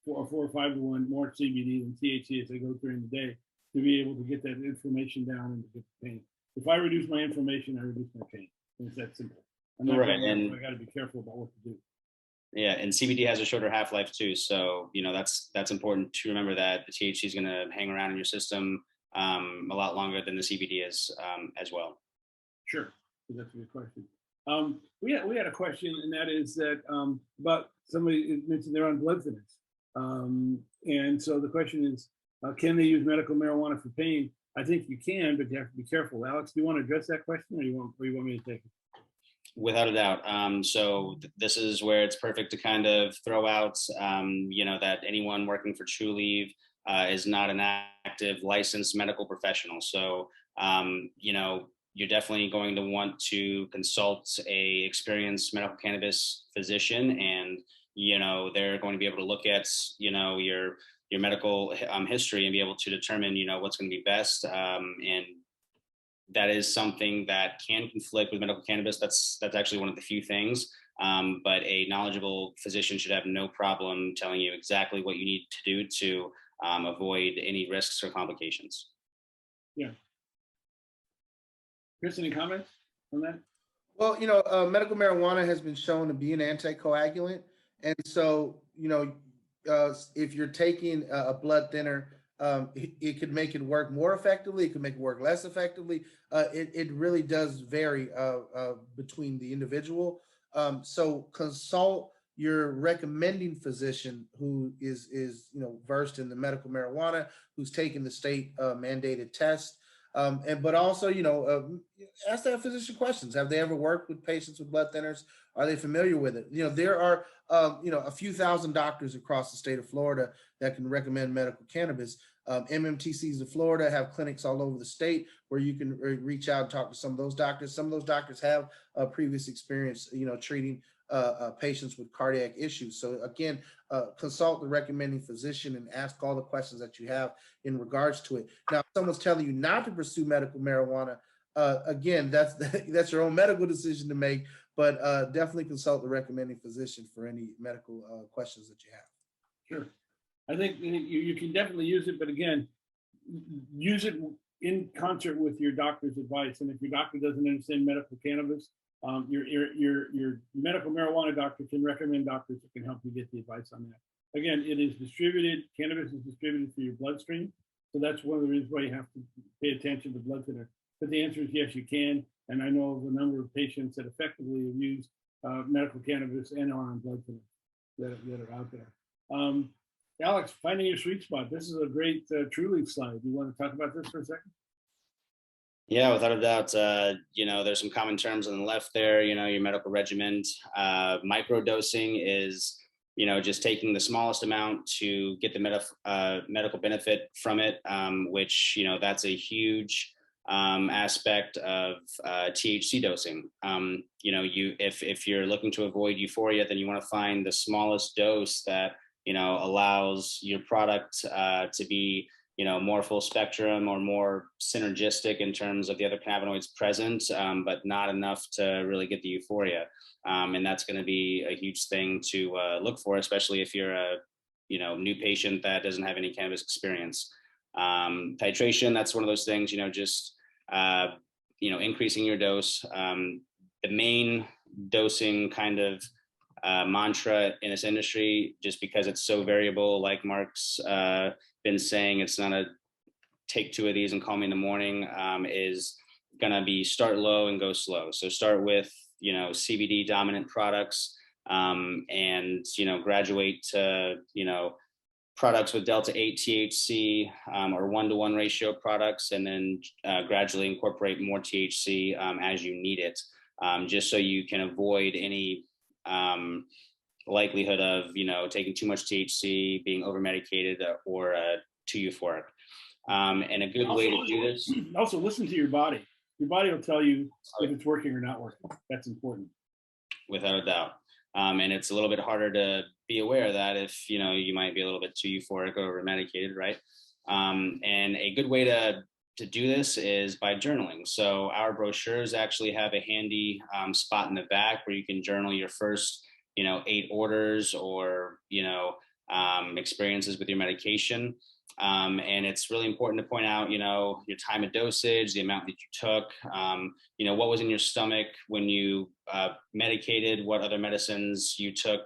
4 or 5 to 1 more CBD than THC as I go during the day to be able to get that inflammation down and to get the pain. If I reduce my inflammation, I reduce my pain. It's that simple. Right, and I got to be careful about what to do. Yeah, and CBD has a shorter half-life too, so you know that's important to remember that the THC is going to hang around in your system a lot longer than the CBD is as well. Sure, that's a good question. We had a question, and that is that about somebody mentioned they're on blood thinners, and so the question is, can they use medical marijuana for pain? I think you can, but you have to be careful. Alex, do you want to address that question, or you want me to take it? Without a doubt. So this is where it's perfect to kind of throw out, that anyone working for Trulieve, is not an active licensed medical professional. So, you know, you're definitely going to want to consult a experienced medical cannabis physician, and, you know, they're going to be able to look at, you know, your medical history and be able to determine, you know, what's going to be best. And that is something that can conflict with medical cannabis. That's actually one of the few things. But a knowledgeable physician should have no problem telling you exactly what you need to do to avoid any risks or complications. Yeah. Chris, any comments on that? Well, you know, medical marijuana has been shown to be an anticoagulant. And so, you know, if you're taking a blood thinner, it could make it work more effectively. It could make it work less effectively. It really does vary between the individual. So consult your recommending physician who is you know, versed in the medical marijuana, who's taken the state mandated test. But also, you know, ask that physician questions. Have they ever worked with patients with blood thinners? Are they familiar with it? You know, there are, you know, a few thousand doctors across the state of Florida that can recommend medical cannabis. MMTCs of Florida have clinics all over the state where you can reach out and talk to some of those doctors. Some of those doctors have previous experience, you know, treating patients with cardiac issues. So again, consult the recommending physician and ask all the questions that you have in regards to it. Now, if someone's telling you not to pursue medical marijuana, again, that's your own medical decision to make, but definitely consult the recommending physician for any medical questions that you have. Sure. I think you can definitely use it, but again, use it in concert with your doctor's advice. And if your doctor doesn't understand medical cannabis, your medical marijuana doctor can recommend doctors that can help you get the advice on that. Again, it is distributed, cannabis is distributed through your bloodstream. So that's one of the reasons why you have to pay attention to blood thinner. But the answer is yes, you can. And I know of a number of patients that effectively have used medical cannabis and are on blood thinner that are out there. Alex, finding your sweet spot. This is a great Trulieve slide. You want to talk about this for a second? Yeah, without a doubt. You know, there's some common terms on the left there. You know, your medical regimen. Microdosing is, you know, just taking the smallest amount to get the medical benefit from it, which, you know, that's a huge aspect of THC dosing. You know, if you're looking to avoid euphoria, then you want to find the smallest dose that, you know, allows your product to be, you know, more full spectrum or more synergistic in terms of the other cannabinoids present, but not enough to really get the euphoria. And that's going to be a huge thing to look for, especially if you're a, you know, new patient that doesn't have any cannabis experience. Titration, that's one of those things, you know, just, you know, increasing your dose. The main dosing kind of mantra in this industry, just because it's so variable, like Marc's been saying, it's not a take 2 of these and call me in the morning, is gonna be start low and go slow. So start with, you know, CBD dominant products, and, you know, graduate to, you know, products with delta 8 THC or 1-to-1 ratio products, and then gradually incorporate more THC as you need it, just so you can avoid any likelihood of, you know, taking too much THC, being over medicated, or too euphoric. And a good way to do this. Also, listen to your body. Your body will tell you if it's working or not working. That's important. Without a doubt. And it's a little bit harder to be aware of that if, you know, you might be a little bit too euphoric or over medicated, right? And a good way to do this is by journaling. So our brochures actually have a handy spot in the back where you can journal your first, you know, 8 orders or, you know, experiences with your medication. And it's really important to point out, you know, your time of dosage, the amount that you took, you know, what was in your stomach when you medicated, what other medicines you took,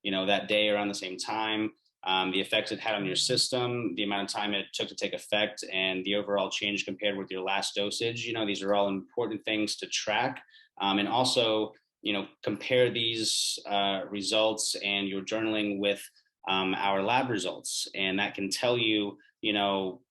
you know, that day around the same time, the effects it had on your system, the amount of time it took to take effect, and the overall change compared with your last dosage. You know, these are all important things to track. And also, you know, compare these results and your journaling with our lab results. And that can tell you, you know,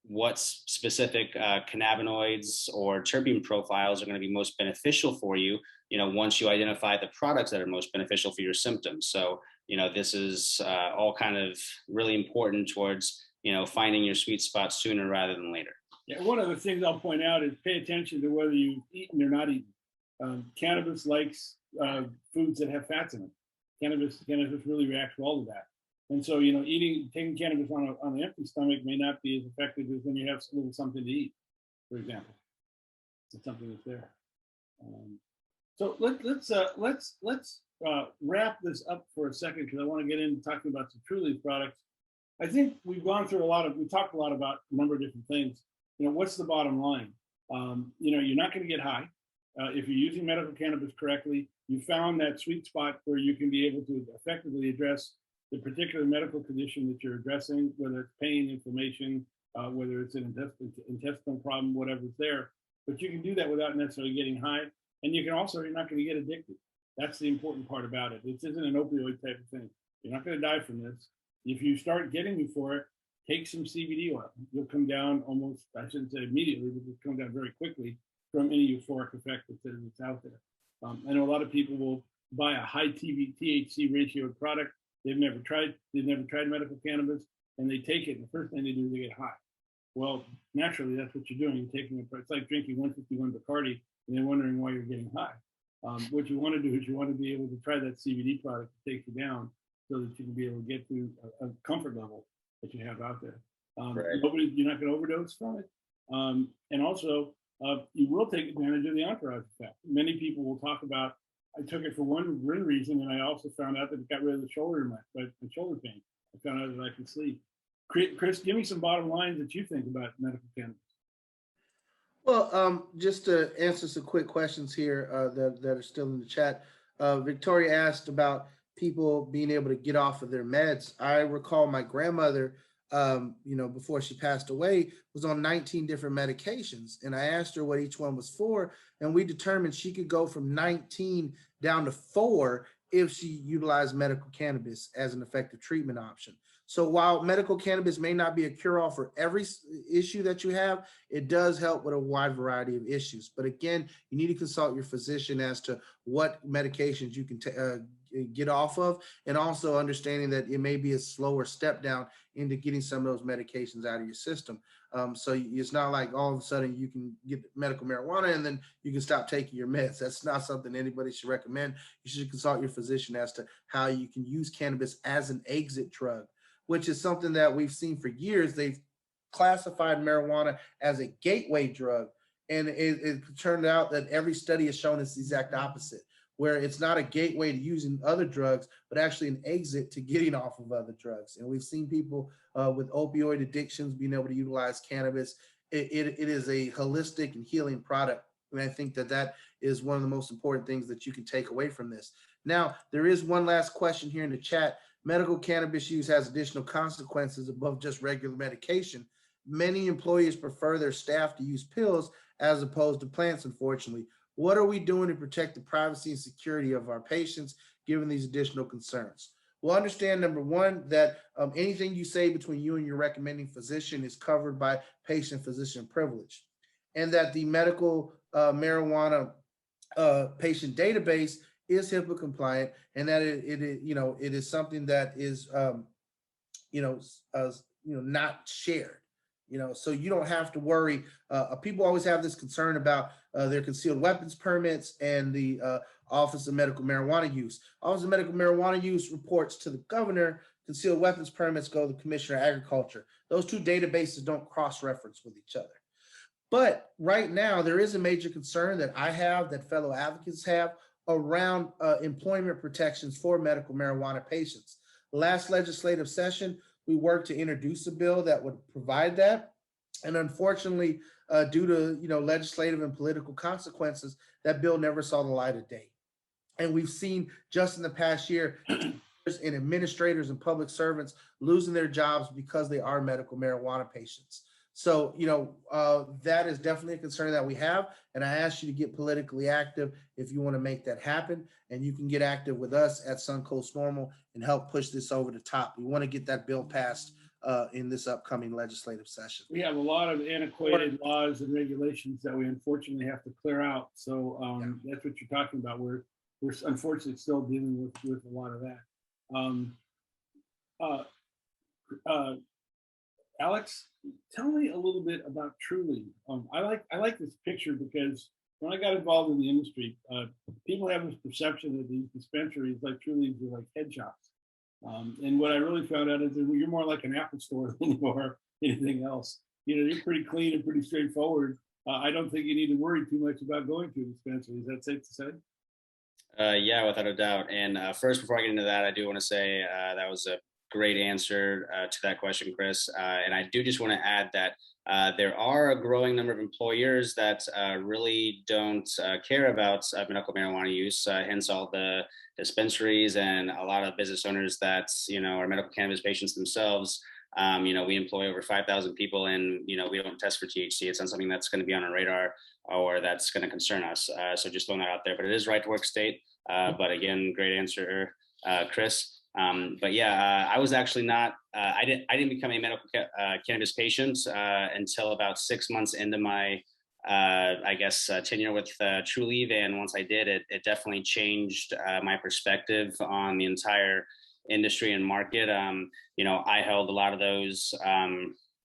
what specific cannabinoids or terpene profiles are going to be most beneficial for you, you know, once you identify the products that are most beneficial for your symptoms. So this is all kind of really important towards, finding your sweet spot sooner rather than later. Yeah, one of the things I'll point out is pay attention to whether you've eaten or not eaten. Cannabis likes foods that have fats in them. Cannabis really reacts well to that. And so, taking cannabis on an empty stomach may not be as effective as when you have a little something to eat, for example. It's something that's there. So let's wrap this up for a second, because I want to get into talking about some Trulieve products. I think we've gone through we talked a lot about a number of different things. What's the bottom line? You're not going to get high if you're using medical cannabis correctly. You found that sweet spot where you can be able to effectively address the particular medical condition that you're addressing, whether it's pain, inflammation, whether it's an intestinal problem, whatever's there. But you can do that without necessarily getting high. And you're not going to get addicted. That's the important part about it. This isn't an opioid type of thing. You're not going to die from this. If you start getting euphoric, take some CBD oil. You'll come down almost, I shouldn't say immediately, but you'll come down very quickly from any euphoric effect that's out there. I know a lot of people will buy a high THC ratio product. They've never tried medical cannabis, and they take it, and the first thing they do is they get high. Well, naturally, that's what you're doing. You're taking it's like drinking 151 Bacardi, and then wondering why you're getting high. What you want to do is you want to be able to try that CBD product to take you down, so that you can be able to get to a comfort level that you have out there. Right. You're not going to overdose from it. And also, you will take advantage of the entourage effect. Many people will talk about, I took it for one reason, and I also found out that it got rid of the shoulder pain. I found out that I could sleep. Chris, give me some bottom lines that you think about medical cannabis. Well, just to answer some quick questions here that are still in the chat. Victoria asked about people being able to get off of their meds. I recall my grandmother, before she passed away, was on 19 different medications. And I asked her what each one was for, and we determined she could go from 19 down to 4 if she utilized medical cannabis as an effective treatment option. So while medical cannabis may not be a cure-all for every issue that you have, it does help with a wide variety of issues. But again, you need to consult your physician as to what medications you can get off of, and also understanding that it may be a slower step down into getting some of those medications out of your system. So it's not like all of a sudden you can get medical marijuana and then you can stop taking your meds. That's not something anybody should recommend. You should consult your physician as to how you can use cannabis as an exit drug, which is something that we've seen for years. They've classified marijuana as a gateway drug. And it turned out that every study has shown it's the exact opposite, where it's not a gateway to using other drugs, but actually an exit to getting off of other drugs. And we've seen people with opioid addictions being able to utilize cannabis. It is a holistic and healing product. And I think that is one of the most important things that you can take away from this. Now, there is one last question here in the chat. Medical cannabis use has additional consequences above just regular medication. Many employees prefer their staff to use pills as opposed to plants, unfortunately. What are we doing to protect the privacy and security of our patients, given these additional concerns? Well, understand, number one, that anything you say between you and your recommending physician is covered by patient-physician privilege, and that the medical marijuana patient database is HIPAA compliant, and that it is something that is not shared. So you don't have to worry. People always have this concern about their concealed weapons permits and the Office of Medical Marijuana Use. Office of Medical Marijuana Use reports to the governor. Concealed weapons permits go to the Commissioner of Agriculture. Those two databases don't cross-reference with each other. But right now, there is a major concern that I have, that fellow advocates have, around employment protections for medical marijuana patients. Last legislative session, we worked to introduce a bill that would provide that. And unfortunately, due to legislative and political consequences, that bill never saw the light of day. And we've seen just in the past year, and administrators and public servants losing their jobs because they are medical marijuana patients. So, that is definitely a concern that we have. And I ask you to get politically active if you want to make that happen. And you can get active with us at Suncoast NORML and help push this over the top. We want to get that bill passed in this upcoming legislative session. We have a lot of antiquated laws and regulations that we unfortunately have to clear out. So that's what you're talking about. We're unfortunately still dealing with a lot of that. Um, uh, uh, Alex, tell me a little bit about Trulieve. I like this picture because when I got involved in the industry, people have this perception that these dispensaries like Trulieve are like head shops. And what I really found out is that you're more like an Apple store than you are anything else. You know, you're pretty clean and pretty straightforward. I don't think you need to worry too much about going to a dispensary. Is that safe to say? Yeah, without a doubt. And first, before I get into that, I do want to say that was a great answer to that question, Chris. And I do just want to add that there are a growing number of employers that really don't care about medical marijuana use, hence all the dispensaries and a lot of business owners that, you know, are medical cannabis patients themselves. You know, we employ over 5,000 people and, you know, we don't test for THC. It's not something that's going to be on our radar or that's going to concern us. So just throwing that out there, but it is right to work state. But again, great answer, Chris. But yeah, I was actually not, I didn't become a medical cannabis patient until about 6 months into my, I guess, tenure with Trulieve. And once I did, it definitely changed my perspective on the entire industry and market. You know, I held a lot of those,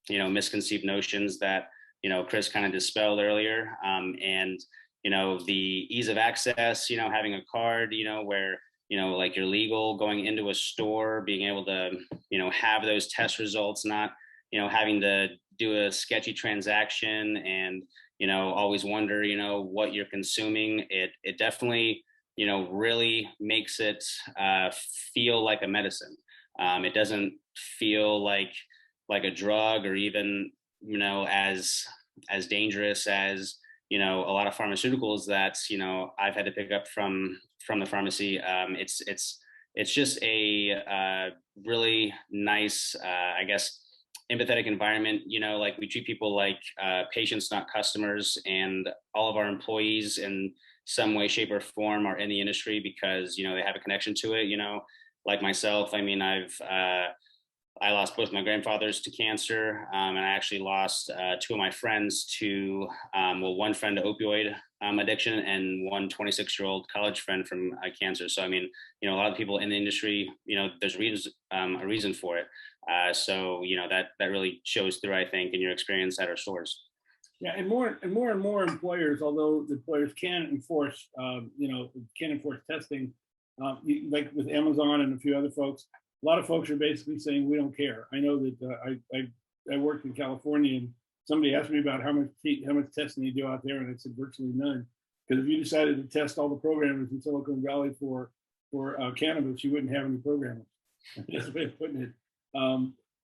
you know, misconceived notions that, you know, Chris kind of dispelled earlier. And, you know, the ease of access, you know, having a card, you know, where, you know, like you're legal going into a store, being able to, you know, have those test results, not, you know, having to do a sketchy transaction and, you know, always wonder, you know, what you're consuming. It definitely, you know, really makes it feel like a medicine. It doesn't feel like a drug or even, you know, as dangerous as, you know, a lot of pharmaceuticals that, you know, I've had to pick up from the pharmacy. It's just a really nice, I guess, empathetic environment. You know, like we treat people like patients, not customers, and all of our employees in some way, shape, or form are in the industry because, you know, they have a connection to it. You know, like myself, I mean, I lost both my grandfathers to cancer, and I actually lost two of my friends to, well, one friend to opioid addiction and one 26-year-old college friend from cancer. So, I mean, you know, a lot of people in the industry, you know, there's a reason for it. So, you know, that really shows through, I think, in your experience at our stores. Yeah, and more employers, although the employers can enforce, you know, can enforce testing, like with Amazon and a few other folks. A lot of folks are basically saying we don't care. I know that I worked in California and somebody asked me about how much testing you do out there, and I said virtually none. Because if you decided to test all the programmers in Silicon Valley for cannabis, you wouldn't have any programmers. That's the way of putting it.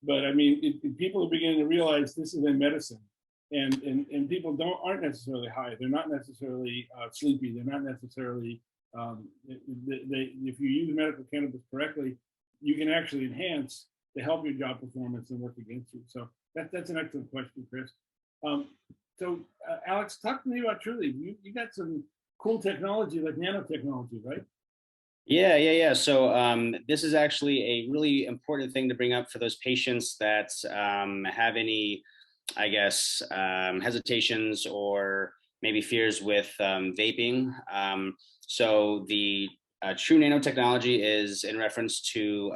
But I mean, people are beginning to realize this is a medicine, and people aren't necessarily high. They're not necessarily sleepy. They're not necessarily if you use medical cannabis correctly, you can actually enhance to help your job performance and work against you. So that's an excellent question, Chris. So Alex, talk to me about Trulieve. You got some cool technology like nanotechnology, right? Yeah. So this is actually a really important thing to bring up for those patients that have any, I guess, hesitations or maybe fears with vaping. So the true nanotechnology is in reference to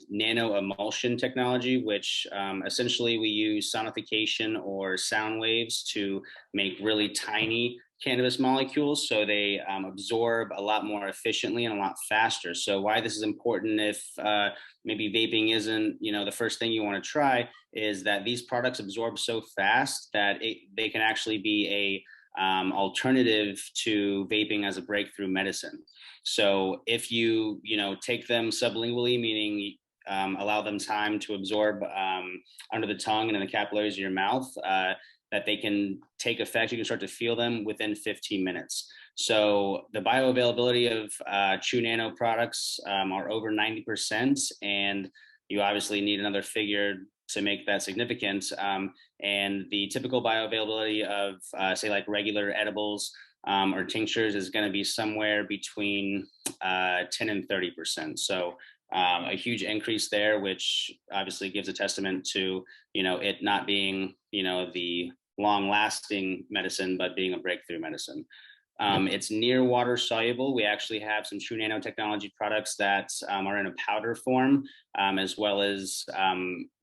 nano emulsion technology, which essentially we use sonification or sound waves to make really tiny cannabis molecules so they absorb a lot more efficiently and a lot faster. So why this is important if maybe vaping isn't, you know, the first thing you want to try, is that these products absorb so fast that they can actually be a alternative to vaping as a breakthrough medicine. So if you take them sublingually, meaning allow them time to absorb under the tongue and in the capillaries of your mouth, that they can take effect, you can start to feel them within 15 minutes. So the bioavailability of True Nano products are over 90%, and you obviously need another figure to make that significant. And the typical bioavailability of, say, like regular edibles or tinctures is going to be somewhere between 10 and 30%. So a huge increase there, which obviously gives a testament to, it not being, the long-lasting medicine, but being a breakthrough medicine. It's near water soluble. We actually have some true nanotechnology products that are in a powder form, as well as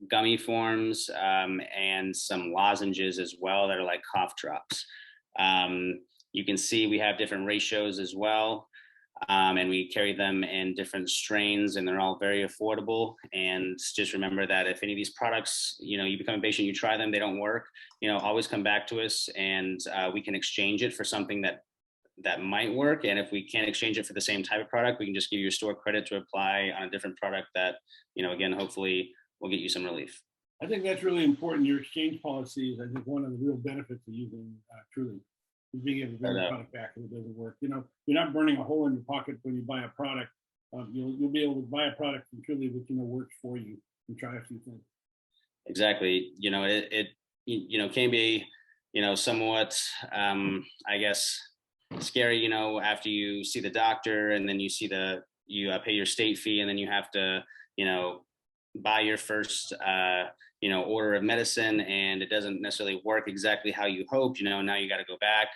gummy forms, and some lozenges as well that are like cough drops. You can see we have different ratios as well. And we carry them in different strains, and they're all very affordable. And just remember that if any of these products, you become a patient, you try them, they don't work, always come back to us, and we can exchange it for something that might work. And if we can't exchange it for the same type of product, we can just give you a store credit to apply on a different product that, again, hopefully will get you some relief. I think that's really important. Your exchange policy is, I think, one of the real benefits of using Trulieve. Being able to bring the product back if it doesn't work. You're not burning a hole in your pocket when you buy a product. You'll be able to buy a product from Trulieve that works for you and try a few things. Exactly. It can be, somewhat, I guess, scary, after you see the doctor and then you pay your state fee, and then you have to, buy your first, order of medicine, and it doesn't necessarily work exactly how you hoped. Now you got to go back,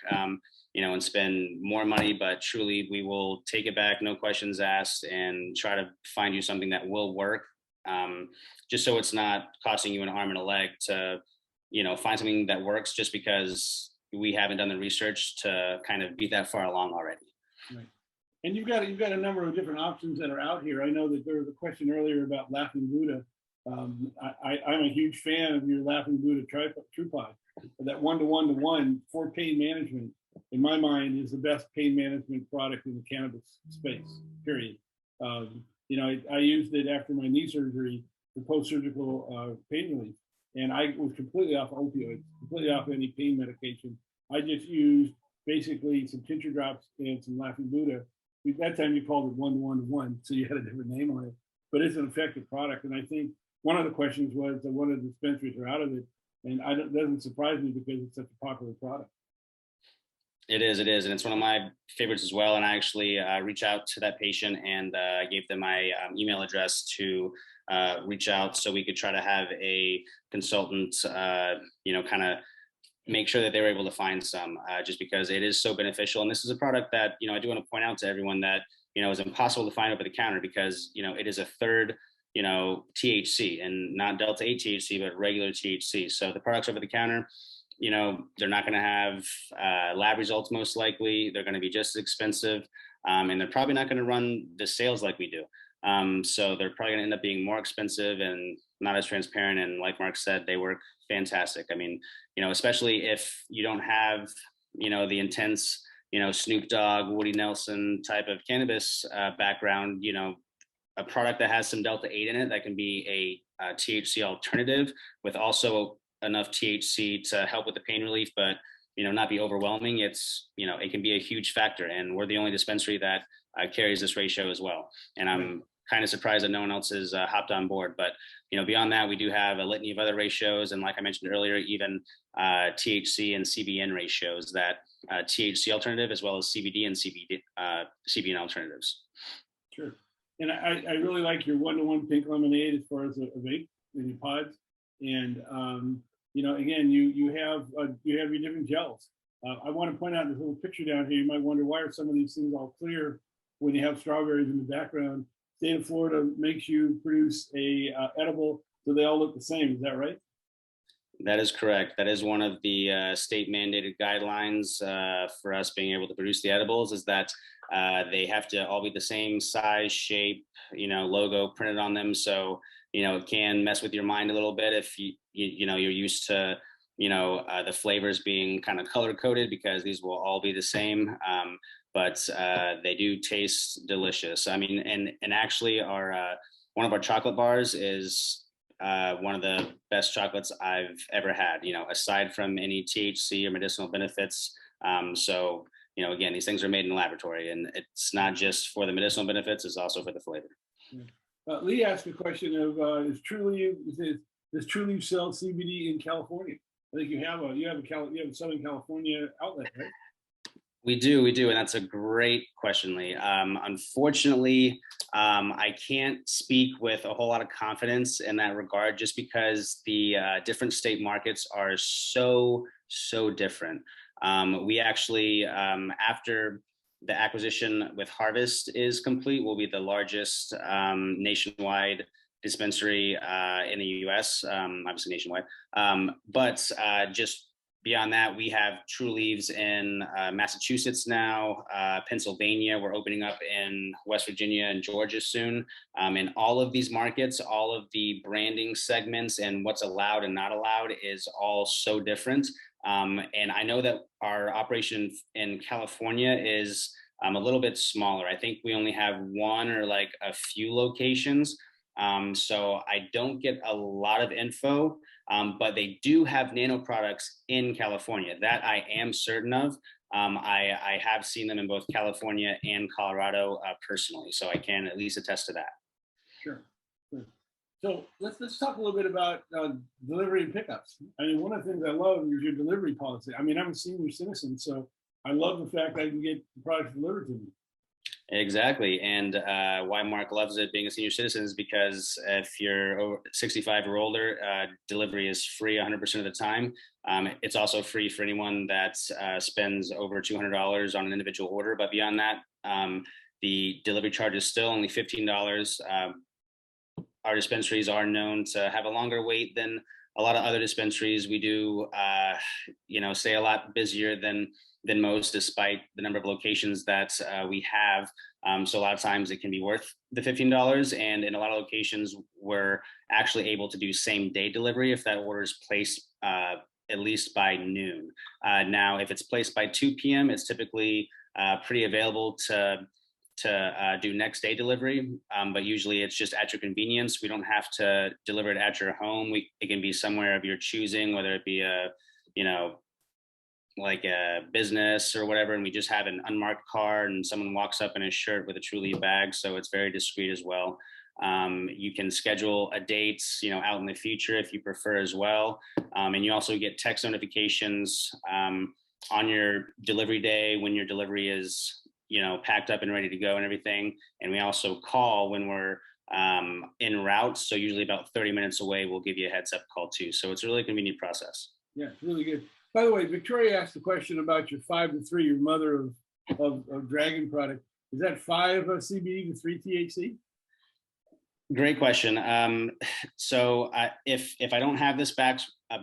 and spend more money. But truly, we will take it back, no questions asked, and try to find you something that will work. Just so it's not costing you an arm and a leg to, find something that works just because we haven't done the research to kind of be that far along already. Right. And you've got a number of different options that are out here. I know that there was a question earlier about Laughing Buddha. I'm a huge fan of your Laughing Buddha Tripod. That 1-to-1-to-1 for pain management, in my mind, is the best pain management product in the cannabis space, period. I used it after my knee surgery for post-surgical pain relief. And I was completely off opioids, completely off any pain medication. I just used basically some tincture drops and some Laughing Buddha. At that time, you called it 1-to-1-to-1, so you had a different name on it. But it's an effective product. And I think one of the questions was that one of the dispensaries are out of it. And it doesn't surprise me because it's such a popular product. It is. And it's one of my favorites as well. And I actually reached out to that patient and gave them my email address to reach out so we could try to have a consultant, kind of make sure that they were able to find some, just because it is so beneficial. And this is a product that, I do want to point out to everyone that, is impossible to find over the counter because, it is a third, THC, and not Delta 8 THC, but regular THC. So the products over the counter, they're not going to have lab results most likely. They're going to be just as expensive, and they're probably not going to run the sales like we do. So they're probably going to end up being more expensive and not as transparent. And like Marc said, they work fantastic. I mean, especially if you don't have, the intense, Snoop Dogg, Woody Nelson type of cannabis background, a product that has some Delta 8 in it that can be a THC alternative with also enough THC to help with the pain relief, but, not be overwhelming. It's, it can be a huge factor. And we're the only dispensary that carries this ratio as well. And I'm kind of surprised that no one else has hopped on board. But, beyond that, we do have a litany of other ratios. And like I mentioned earlier, even THC and CBN ratios, that THC alternative, as well as CBD and CBN alternatives. Sure. And I really like your 1-to-1 pink lemonade as far as a vape in your pods. And, again, you have your different gels. I want to point out this little picture down here. You might wonder, why are some of these things all clear when you have strawberries in the background? State of Florida makes you produce a edible, so they all look the same. Is that right? That is correct. That is one of the state mandated guidelines for us being able to produce the edibles, is that they have to all be the same size, shape, logo printed on them. So, it can mess with your mind a little bit if you're used to, the flavors being kind of color coded, because these will all be the same. But they do taste delicious. I mean, and actually our one of our chocolate bars is one of the best chocolates I've ever had, aside from any THC or medicinal benefits. So, again, these things are made in the laboratory, and it's not just for the medicinal benefits, it's also for the flavor. Lee asked a question of, does Trulieve sell CBD in California? I think you have a Southern California outlet, right? We do, and that's a great question, Lee. Unfortunately, I can't speak with a whole lot of confidence in that regard, just because the different state markets are so different. We actually, after the acquisition with Harvest is complete, will be the largest nationwide dispensary in the US, obviously nationwide. But just beyond that, we have Trulieves in Massachusetts now, Pennsylvania. We're opening up in West Virginia and Georgia soon. In all of these markets, all of the branding segments and what's allowed and not allowed is all so different. And I know that our operation in California is a little bit smaller. I think we only have one or like a few locations. So I don't get a lot of info, but they do have nano products in California. That I am certain of. I have seen them in both California and Colorado personally, so I can at least attest to that. Sure. Sure. So let's talk a little bit about delivery and pickups. I mean, one of the things I love is your delivery policy. I mean, I'm a senior citizen, so I love the fact I can get the product delivered to me. Exactly. And why Mark loves it being a senior citizen is because if you're over 65 or older, delivery is free 100% of the time. It's also free for anyone that spends over $200 on an individual order. But beyond that, the delivery charge is still only $15. Our dispensaries are known to have a longer wait than a lot of other dispensaries. We do, stay a lot busier than most, despite the number of locations that we have. So a lot of times it can be worth the $15. And in a lot of locations, we're actually able to do same day delivery if that order is placed at least by noon. Now, if it's placed by 2 p.m., it's typically pretty available to do next day delivery, but usually it's just at your convenience. We don't have to deliver it at your home. It can be somewhere of your choosing, whether it be like a business or whatever, and we just have an unmarked car and someone walks up in a shirt with a Trulieve bag, so it's very discreet as well. You can schedule a date, out in the future if you prefer as well. And you also get text notifications on your delivery day when your delivery is packed up and ready to go and everything. And we also call when we're en route. So usually about 30 minutes away, we'll give you a heads up call too. So it's a really convenient process. Yeah, really good. By the way, Victoria asked a question about your 5 to 3, your mother of Dragon product. Is that 5 CBD to 3 THC? Great question. So if I don't have this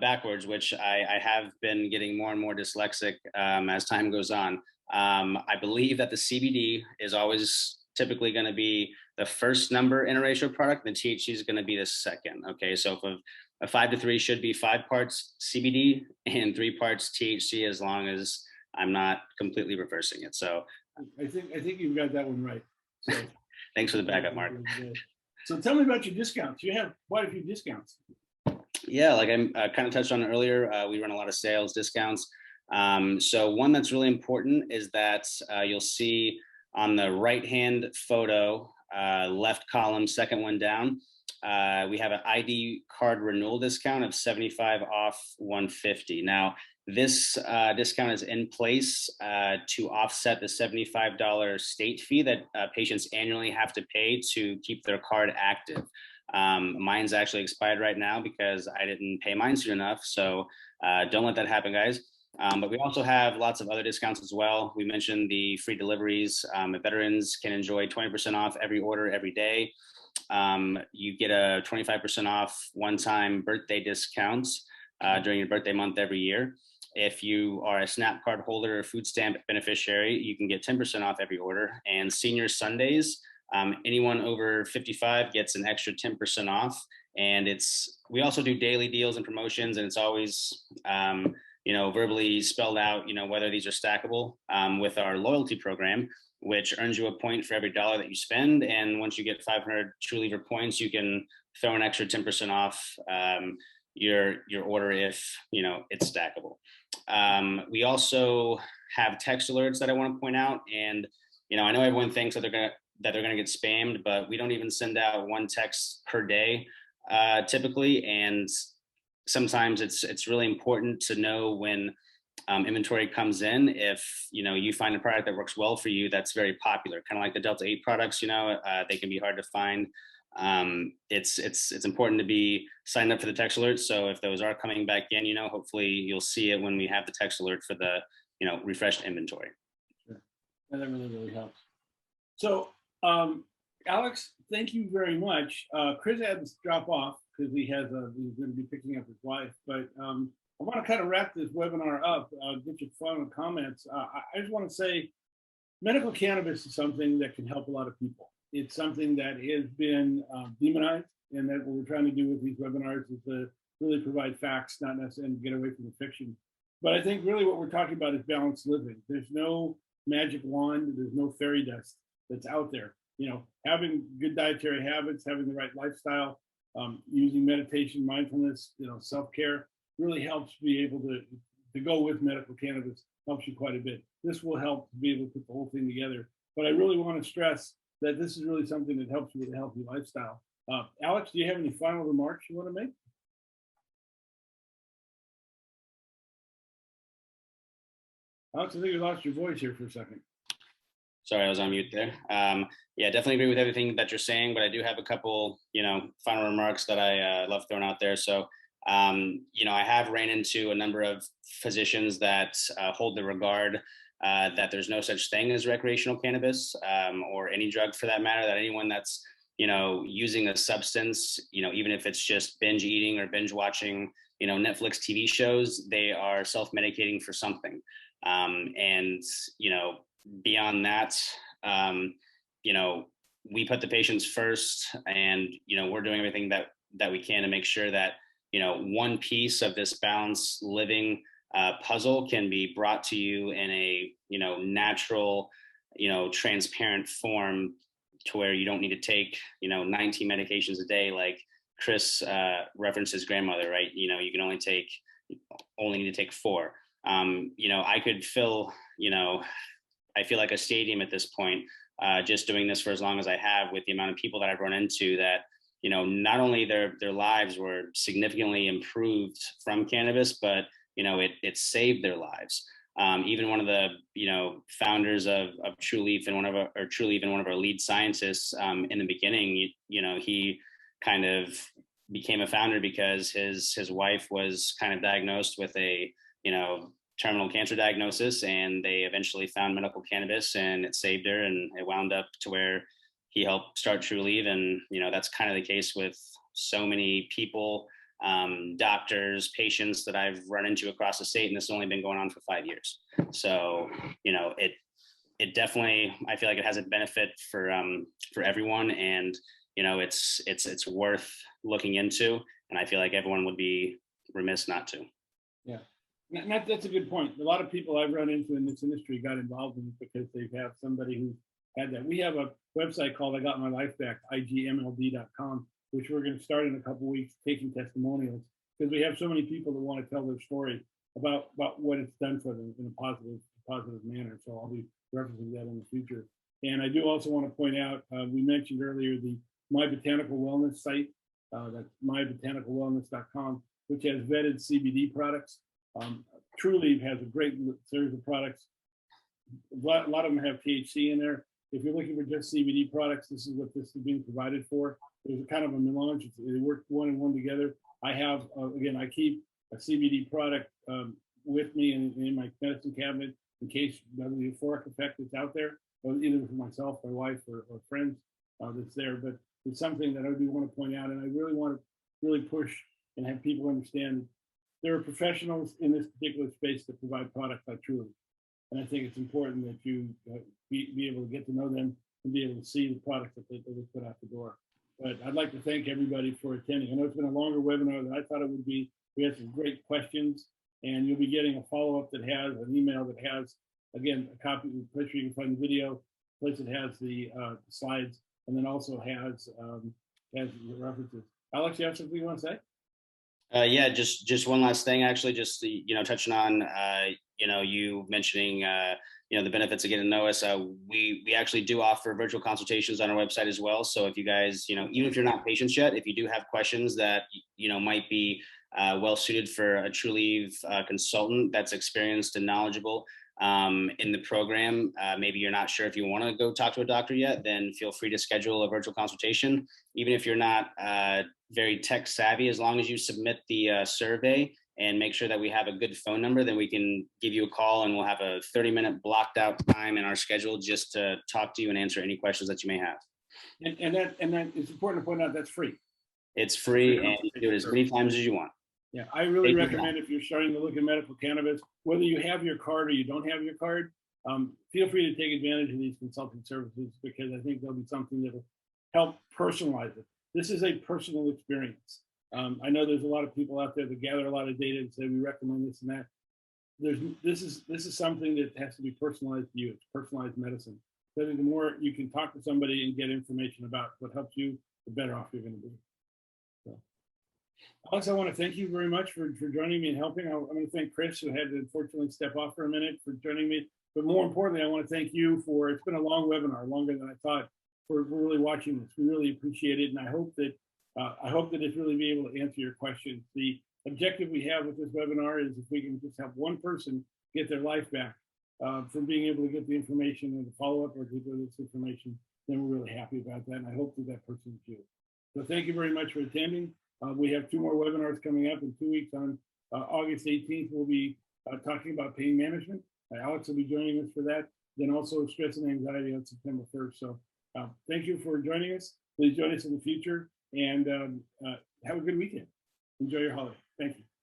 backwards, which I have been getting more and more dyslexic as time goes on, I believe that the CBD is always typically going to be the first number in a ratio product, and the THC is going to be the second. Okay, so if a 5 to 3 should be 5 parts CBD and 3 parts THC, as long as I'm not completely reversing it. So I think you've got that one right. So, thanks for the backup, Mark. So tell me about your discounts. You have quite a few discounts. Yeah, like I kind of touched on earlier, we run a lot of sales discounts. So one that's really important is that you'll see on the right-hand photo, left column, second one down, we have an ID card renewal discount of 75 off 150. Now, this discount is in place to offset the $75 state fee that patients annually have to pay to keep their card active. Mine's actually expired right now because I didn't pay mine soon enough. So don't let that happen, guys. But we also have lots of other discounts as well. We mentioned the free deliveries. Veterans can enjoy 20% off every order every day. You get a 25% off one-time birthday discounts during your birthday month every year. If you are a SNAP card holder or food stamp beneficiary, you can get 10% off every order. And Senior Sundays, anyone over 55 gets an extra 10% off. And we also do daily deals and promotions, and it's always verbally spelled out, whether these are stackable with our loyalty program, which earns you a point for every dollar that you spend. And once you get 500 Trulieve points, you can throw an extra 10% off your order if it's stackable. We also have text alerts that I want to point out, and I know everyone thinks that they're gonna get spammed, but we don't even send out one text per day typically, and sometimes it's really important to know when inventory comes in. If you find a product that works well for you, that's very popular, kind of like the Delta 8 products. They can be hard to find. It's important to be signed up for the text alerts. So if those are coming back in, hopefully you'll see it when we have the text alert for the refreshed inventory. Sure. And that really, really helps. So, Alex, thank you very much. Chris had to drop off because he's going to be picking up his wife. But I want to kind of wrap this webinar up, get your final comments. I just want to say medical cannabis is something that can help a lot of people. It's something that has been demonized, and that what we're trying to do with these webinars is to really provide facts, not necessarily get away from the fiction. But I think really what we're talking about is balanced living. There's no magic wand, there's no fairy dust that's out there. Having good dietary habits, having the right lifestyle, using meditation, mindfulness, self-care really helps be able to go with medical cannabis, helps you quite a bit. This will help to be able to put the whole thing together. But I really want to stress that this is really something that helps you with a healthy lifestyle. Alex, do you have any final remarks you want to make? Alex, I think you lost your voice here for a second. Sorry, I was on mute there. Yeah, definitely agree with everything that you're saying, but I do have a couple, final remarks that I love throwing out there. So, I have ran into a number of physicians that hold the regard that there's no such thing as recreational cannabis or any drug for that matter, that anyone that's, using a substance, even if it's just binge eating or binge watching, Netflix TV shows, they are self-medicating for something. And, beyond that, we put the patients first, and, we're doing everything that we can to make sure that, one piece of this balanced living puzzle can be brought to you in a, natural, transparent form, to where you don't need to take, 19 medications a day, like Chris referenced his grandmother, right? You can only need to take 4. I could fill, I feel like a stadium at this point, just doing this for as long as I have, with the amount of people that I've run into that, not only their lives were significantly improved from cannabis, but, it saved their lives. Even one of the, founders of Trulieve and one of our lead scientists in the beginning, he kind of became a founder because his wife was kind of diagnosed with a, terminal cancer diagnosis, and they eventually found medical cannabis, and it saved her, and it wound up to where he helped start Trulieve. And, that's kind of the case with so many people, doctors, patients that I've run into across the state, and this has only been going on for 5 years. So, it definitely, I feel like it has a benefit for everyone, and, it's worth looking into, and I feel like everyone would be remiss not to. Yeah. That's a good point. A lot of people I've run into in this industry got involved in it because they have somebody who had that. We have a website called I Got My Life Back, igmld.com, which we're going to start in a couple of weeks, taking testimonials, because we have so many people that want to tell their story about what it's done for them in a positive manner. So I'll be referencing that in the future. And I do also want to point out, we mentioned earlier the My Botanical Wellness site, that's mybotanicalwellness.com, which has vetted CBD products. Trulieve has a great series of products. A lot of them have THC in there. If you're looking for just CBD products, this is what this is being provided for. There's a kind of a melange. They work one and one together. I have, again, I keep a CBD product with me in my medicine cabinet in case the euphoric effect is out there, or either for myself, my wife, or friends that's there. But it's something that I do want to point out, and I really want to really push and have people understand there are professionals in this particular space that provide products like Trulieve. And I think it's important that you be able to get to know them and be able to see the products that they put out the door. But I'd like to thank everybody for attending. I know it's been a longer webinar than I thought it would be. We had some great questions, and you'll be getting a follow-up that has an email that has, again, a copy of the place where you can find the video, place that has the slides, and then also has the references. Alex, you have something you want to say? Yeah, just one last thing, actually, just touching on you mentioning the benefits of getting to know us. We actually do offer virtual consultations on our website as well. So if you guys, even if you're not patients yet, if you do have questions that might be well suited for a Trulieve consultant that's experienced and knowledgeable in the program, maybe you're not sure if you want to go talk to a doctor yet, then feel free to schedule a virtual consultation. Even if you're not very tech savvy, as long as you submit the survey and make sure that we have a good phone number, then we can give you a call and we'll have a 30-minute blocked out time in our schedule just to talk to you and answer any questions that you may have. And that it's important to point out that's free. It's free and you can do it as many times as you want. Yeah, I really Thank you. recommend if you're starting to look at medical cannabis, whether you have your card or you don't have your card, feel free to take advantage of these consulting services, because I think there'll be something that'll help personalize it. This is a personal experience. I know there's a lot of people out there that gather a lot of data and say we recommend this and that. This is something that has to be personalized to you. It's personalized medicine. So the more you can talk to somebody and get information about what helps you, the better off you're going to be. So, Alex, I want to thank you very much for joining me and helping. I'm going to thank Chris, who had to unfortunately step off for a minute, for joining me. But more importantly, I want to thank you for, it's been a long webinar, longer than I thought, for really watching this. We really appreciate it. And I hope that it's really be able to answer your questions. The objective we have with this webinar is if we can just have one person get their life back from being able to get the information and the follow-up or get this information, then we're really happy about that. And I hope that that person is you. So thank you very much for attending. We have 2 more webinars coming up in 2 weeks. On August 18th, we'll be talking about pain management. Alex will be joining us for that. Then also stress and anxiety on September 1st. So thank you for joining us. Please join us in the future, and have a good weekend. Enjoy your holiday. Thank you.